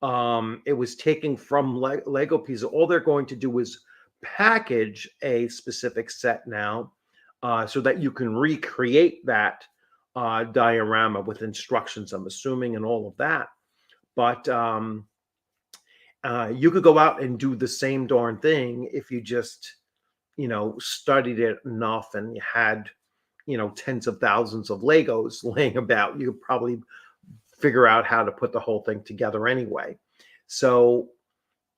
It was taken from Lego pieces. All they're going to do is package a specific set now, so that you can recreate that diorama with instructions, I'm assuming, and all of that. But you could go out and do the same darn thing if you just, studied it enough and you had, tens of thousands of Legos laying about. You could probably figure out how to put the whole thing together anyway. So,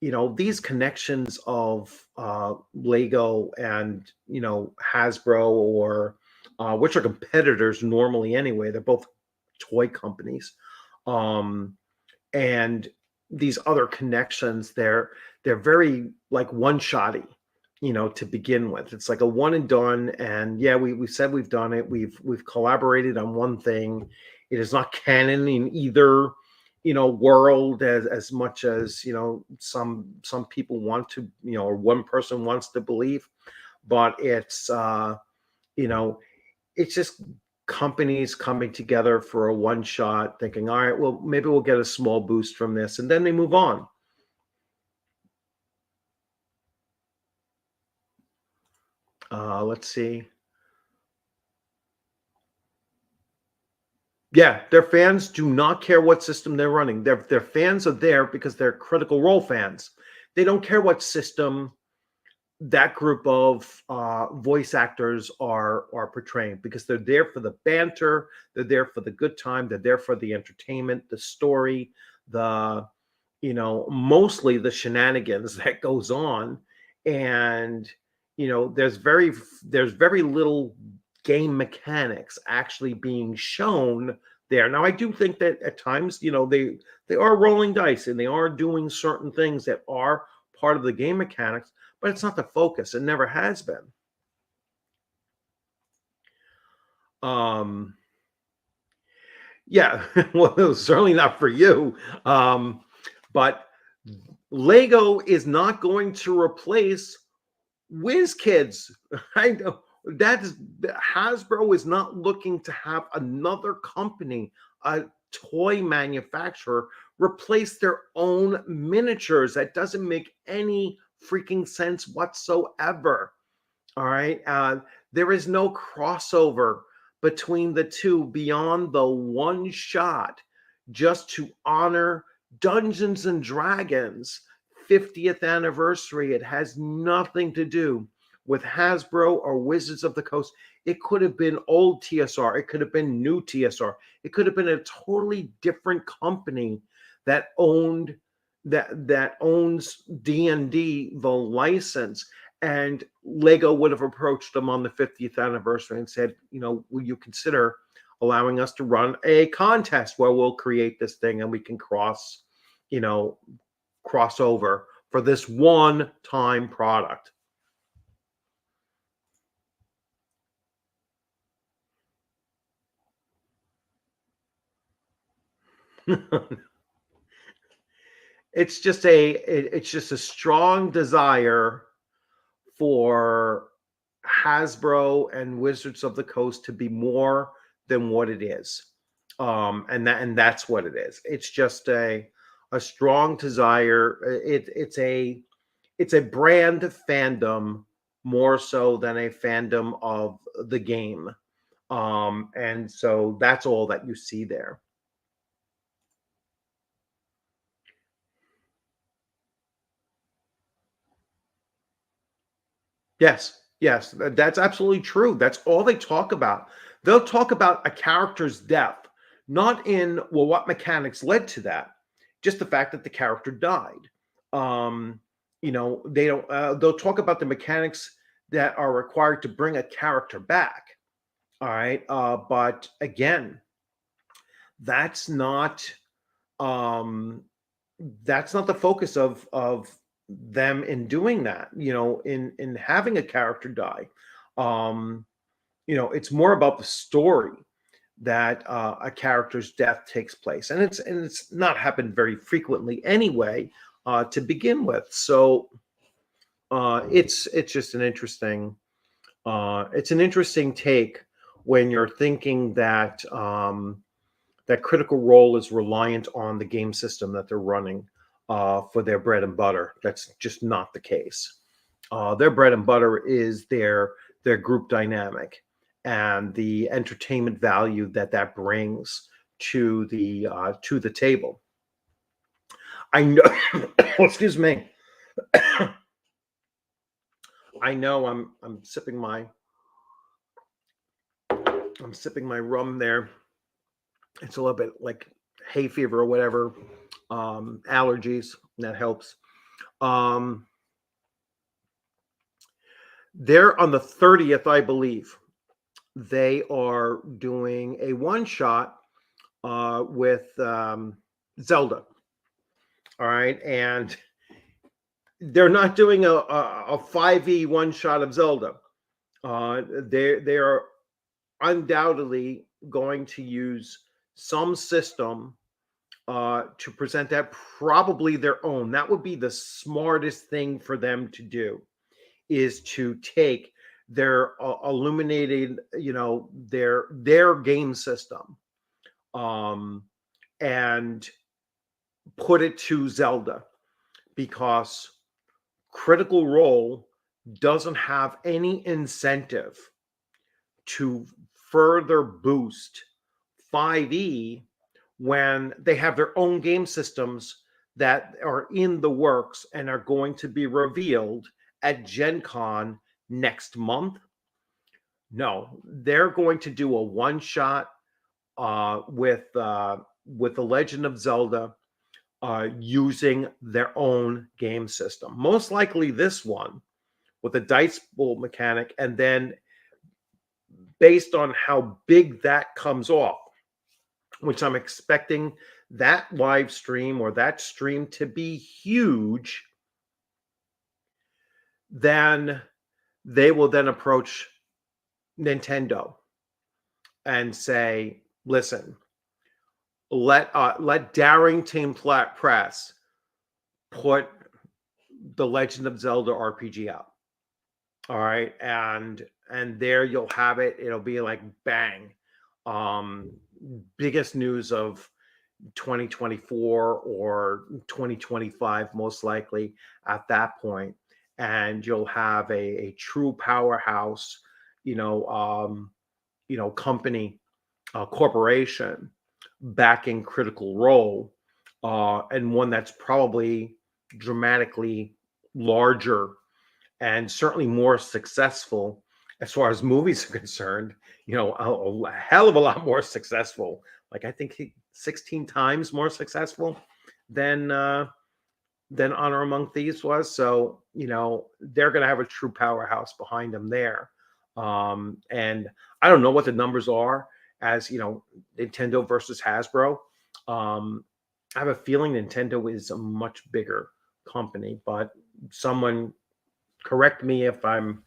these connections of Lego and, Hasbro, or which are competitors normally anyway. They're both toy companies. And these other connections, they're very like one-shotty, to begin with. It's like a one and done. And yeah, we said we've done it. We've collaborated on one thing. It is not canon in either, world as much as, some people want to, or one person wants to believe. but it's it's just companies coming together for a one shot, thinking, all right, well, maybe we'll get a small boost from this, and then they move on. Let's see. Yeah, their fans do not care what system they're running. Their fans are there because they're Critical Role fans. They don't care what system that group of voice actors are portraying, because they're there for the banter, they're there for the good time, they're there for the entertainment, the story, the mostly the shenanigans that goes on. And there's very little game mechanics actually being shown there. Now I do think that at times they are rolling dice and they are doing certain things that are part of the game mechanics, but it's not the focus. It never has been. Yeah, well, it was certainly not for you. But Lego is not going to replace WizKids. I know Hasbro is not looking to have another company, a toy manufacturer, replace their own miniatures. That doesn't make any freaking sense whatsoever. All right. There is no crossover between the two beyond the one shot, just to honor Dungeons and Dragons 50th anniversary. It has nothing to do with Hasbro or Wizards of the Coast. It could have been old TSR. It could have been new TSR. It could have been a totally different company that owns D&D, the license. And Lego would have approached them on the 50th anniversary and said, will you consider allowing us to run a contest where we'll create this thing and we can cross over for this one-time product. It's just a strong desire for Hasbro and Wizards of the Coast to be more than what it is. And that's what it is. It's just a strong desire. It's a brand fandom more so than a fandom of the game. And so that's all that you see there. Yes, yes, that's absolutely true. That's all they talk about. They'll talk about a character's death, not in, well, what mechanics led to that, just the fact that the character died. They don't. They'll talk about the mechanics that are required to bring a character back. All right, but again, that's not. That's not the focus of them in doing that, in having a character die. It's more about the story that a character's death takes place, and it's not happened very frequently anyway, to begin with. So it's just an interesting take when you're thinking that that Critical Role is reliant on the game system that they're running for their bread and butter. That's just not the case. Their bread and butter is their group dynamic and the entertainment value that brings to the table. I know. Excuse me. I know I'm sipping my rum there. It's a little bit like hay fever or whatever, allergies. That helps. They're on the 30th, I believe. They are doing a one shot with Zelda. All right, and they're not doing a 5e one shot of Zelda. They are undoubtedly going to use some system to present that, probably their own. That would be the smartest thing for them to do, is to take they're illuminating, their game system, um, and put it to Zelda, because Critical Role doesn't have any incentive to further boost 5e when they have their own game systems that are in the works and are going to be revealed at Gen Con next month. No, they're going to do a one shot with The Legend of Zelda, using their own game system. Most likely this one with a dice pool mechanic, and then based on how big that comes off, which I'm expecting that live stream or that stream to be huge, then they will then approach Nintendo and say, listen, let Darrington Press put the Legend of Zelda RPG out. All right, and there you'll have it. It'll be like bang, biggest news of 2024 or 2025, most likely at that point, and you'll have a true powerhouse, company, corporation backing Critical Role, and one that's probably dramatically larger and certainly more successful as far as movies are concerned. A hell of a lot more successful. Like I think 16 times more successful than Honor Among Thieves was. So they're going to have a true powerhouse behind them there. And I don't know what the numbers are as Nintendo versus Hasbro. I have a feeling Nintendo is a much bigger company, but someone correct me if I'm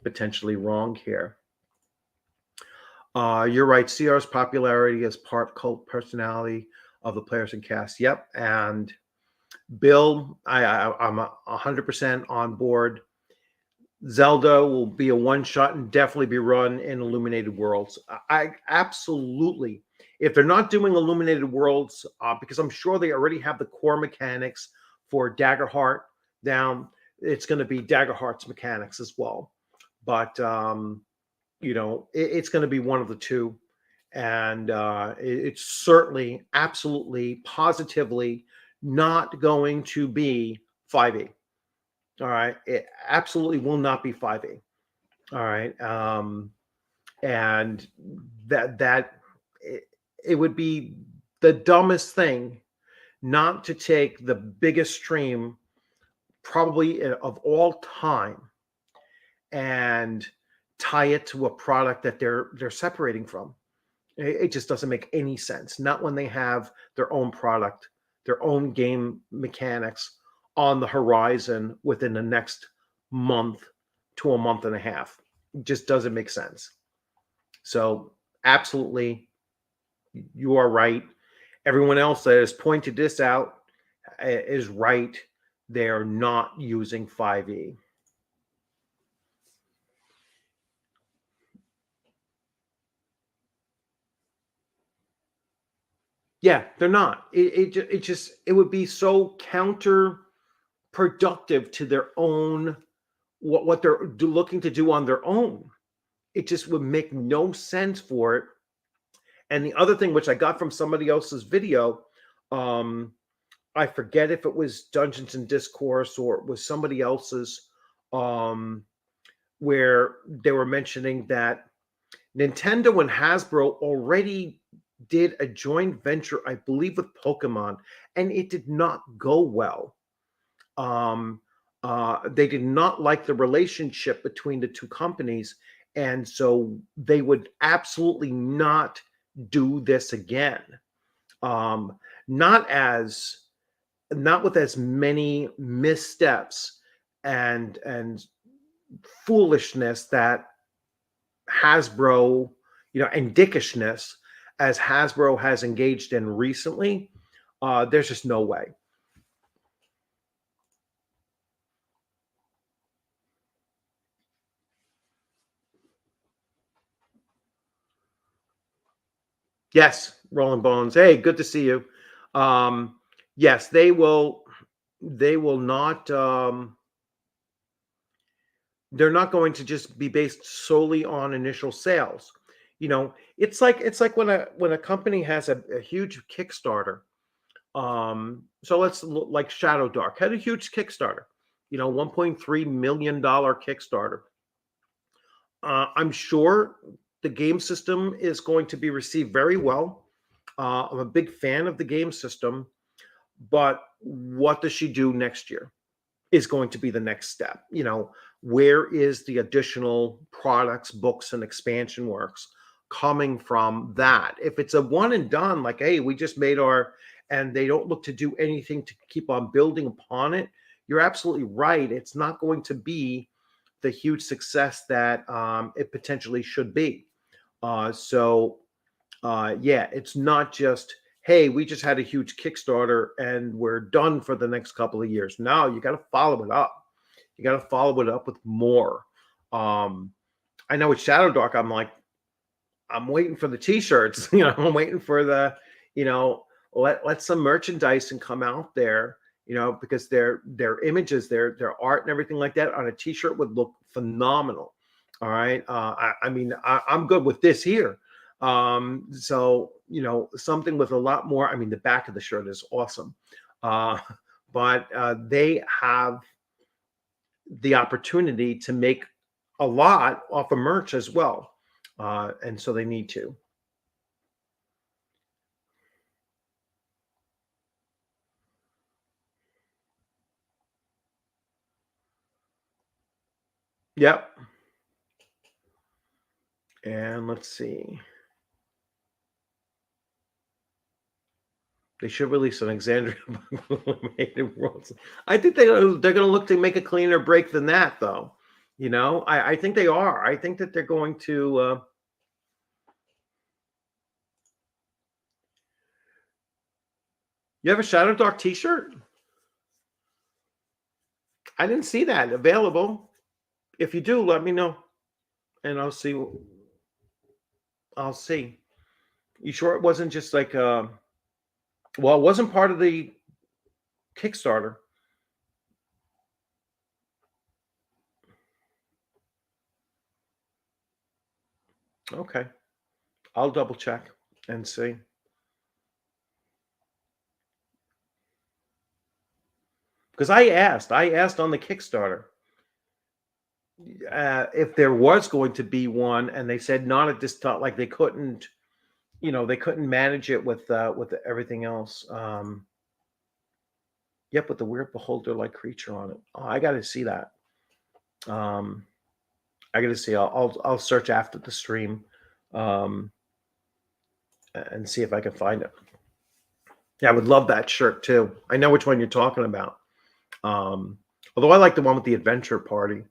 potentially wrong here. You're right. CR's popularity is part cult personality of the players and cast. Yep. And Bill, I'm 100% on board. Zelda will be a one shot and definitely be run in Illuminated Worlds. I absolutely. If they're not doing Illuminated Worlds, because I'm sure they already have the core mechanics for Daggerheart down, it's going to be Daggerheart's mechanics as well. But it's going to be one of the two, and it's certainly, absolutely, positively not going to be 5e. All right, it absolutely will not be 5e. All right, and it would be the dumbest thing not to take the biggest stream probably of all time and tie it to a product that they're separating from. It just doesn't make any sense. Not when they have their own product, their own game mechanics on the horizon within the next month to a month and a half. It just doesn't make sense. So absolutely, you are right. Everyone else that has pointed this out is right. They are not using 5e. Yeah, they're not. It would be so counterproductive to their own what they're looking to do on their own. It just would make no sense for it. And the other thing, which I got from somebody else's video, I forget if it was Dungeons and Discourse or it was somebody else's, where they were mentioning that Nintendo and Hasbro already did a joint venture, I believe, with Pokemon, and it did not go well. They did not like the relationship between the two companies, and so they would absolutely not do this again. Not with as many missteps and foolishness that Hasbro, and dickishness as Hasbro has engaged in recently. There's just no way. Yes, Rolling Bones. Hey, good to see you. Yes, they will. They will not. They're not going to just be based solely on initial sales. It's like when a company has a huge Kickstarter. So like Shadow Dark had a huge Kickstarter. $1.3 million Kickstarter. I'm sure the game system is going to be received very well. I'm a big fan of the game system, but what does she do next year is going to be the next step. Where is the additional products, books, and expansion works coming from that? If it's a one and done, like, hey, we just made and they don't look to do anything to keep on building upon it, you're absolutely right. It's not going to be the huge success that it potentially should be. Yeah, it's not just, hey, we just had a huge Kickstarter and we're done for the next couple of years. No, you got to follow it up. You got to follow it up with more. Um, I know with Shadow Dark, I'm waiting for the t-shirts. I'm waiting for you know, let some merchandise and come out there. Because their images, their art, and everything like that on a t-shirt would look phenomenal. All right. I'm good with this here. So something with a lot more. I mean, the back of the shirt is awesome, uh, but they have the opportunity to make a lot off of merch as well, and so they need to. Yep. And let's see. They should release an Alexandria Worlds. I think they're going to look to make a cleaner break than that, though. I think they are. I think that they're going to. You have a Shadow Dark T-shirt? I didn't see that available. If you do, let me know, and I'll see. I'll see. You sure it wasn't just like? Well, it wasn't part of the Kickstarter. Okay, I'll double check and see. Because I asked on the Kickstarter if there was going to be one, and they said not at this time. Like they couldn't, they couldn't manage it with everything else. Yep, with the weird beholder-like creature on it. Oh, I got to see that. Um, I got to see. I'll search after the stream, um, and see if I can find it. Yeah, I would love that shirt too. I know which one you're talking about. Although I like the one with the adventure party,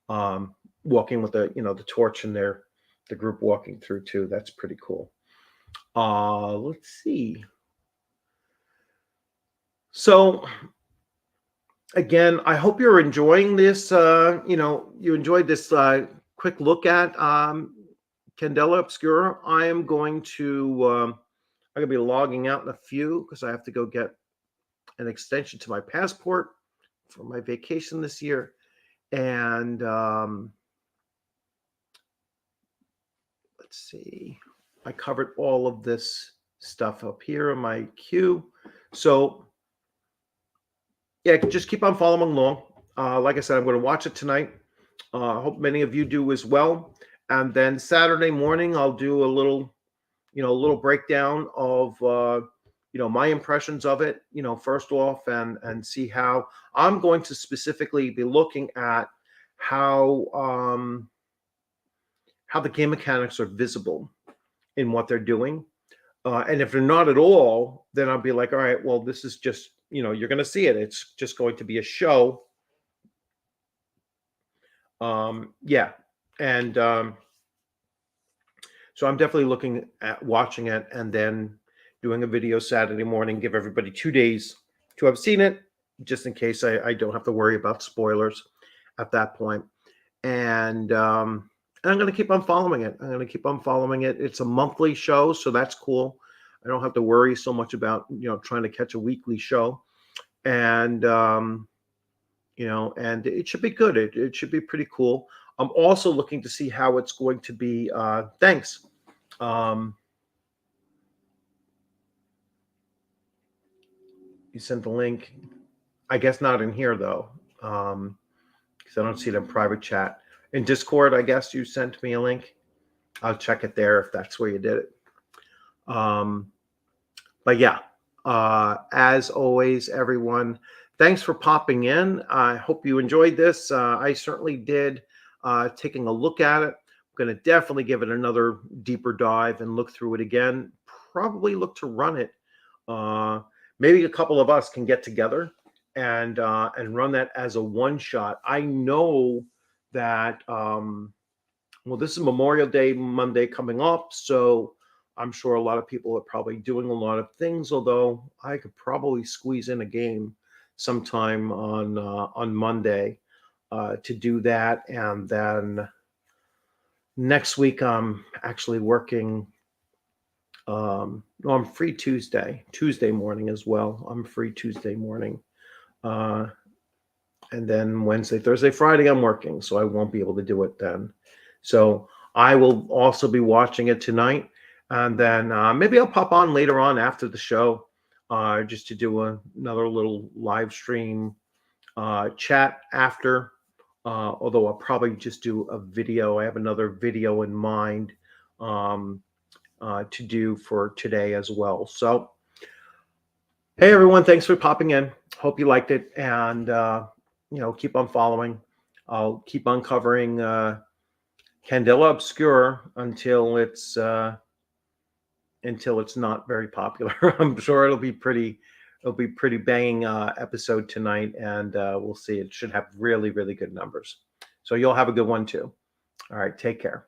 um, walking with the torch in there, the group walking through too. That's pretty cool. Let's see. So again, I hope you're enjoying this. You enjoyed this quick look at Candela Obscura. I'm going to be logging out in a few because I have to go get an extension to my passport for my vacation this year. And let's see, I covered all of this stuff up here in my queue. So yeah, just keep on following along. Like I said, I'm going to watch it tonight. I hope many of you do as well. And then Saturday morning, I'll do a little breakdown of my impressions of it. First off, and see how I'm going to specifically be looking at how the game mechanics are visible in what they're doing. And if they're not at all, then I'll be like, all right, well, this is just, you're going to see it. It's just going to be a show. Yeah. And so I'm definitely looking at watching it and then doing a video Saturday morning, give everybody 2 days to have seen it, just in case I don't have to worry about spoilers at that point. And And I'm going to keep on following it. I'm going to keep on following it. It's a monthly show, so that's cool. I don't have to worry so much about, trying to catch a weekly show. And, and it should be good. It should be pretty cool. I'm also looking to see how it's going to be. Thanks. You sent the link. I guess not in here, though, because I don't see it in private chat. In Discord, I guess you sent me a link. I'll check it there if that's where you did it. But yeah, as always, everyone, thanks for popping in. I hope you enjoyed this. I certainly did, taking a look at it. I'm going to definitely give it another deeper dive and look through it again. Probably look to run it. Maybe a couple of us can get together and run that as a one shot. I know that this is Memorial Day Monday coming up, so I'm sure a lot of people are probably doing a lot of things. Although I could probably squeeze in a game sometime on Monday to do that, and then next week I'm actually working. No, I'm free Tuesday morning as well. I'm free Tuesday morning. And then Wednesday, Thursday, Friday, I'm working, so I won't be able to do it then. So I will also be watching it tonight. And then maybe I'll pop on later on after the show just to do another little live stream chat after. Although I'll probably just do a video. I have another video in mind to do for today as well. So, hey, everyone, thanks for popping in. Hope you liked it. And, keep on following. I'll keep on covering Candela Obscura until it's not very popular. I'm sure it'll be pretty banging episode tonight, and we'll see. It should have really, really good numbers. So you'll have a good one too. All right, take care.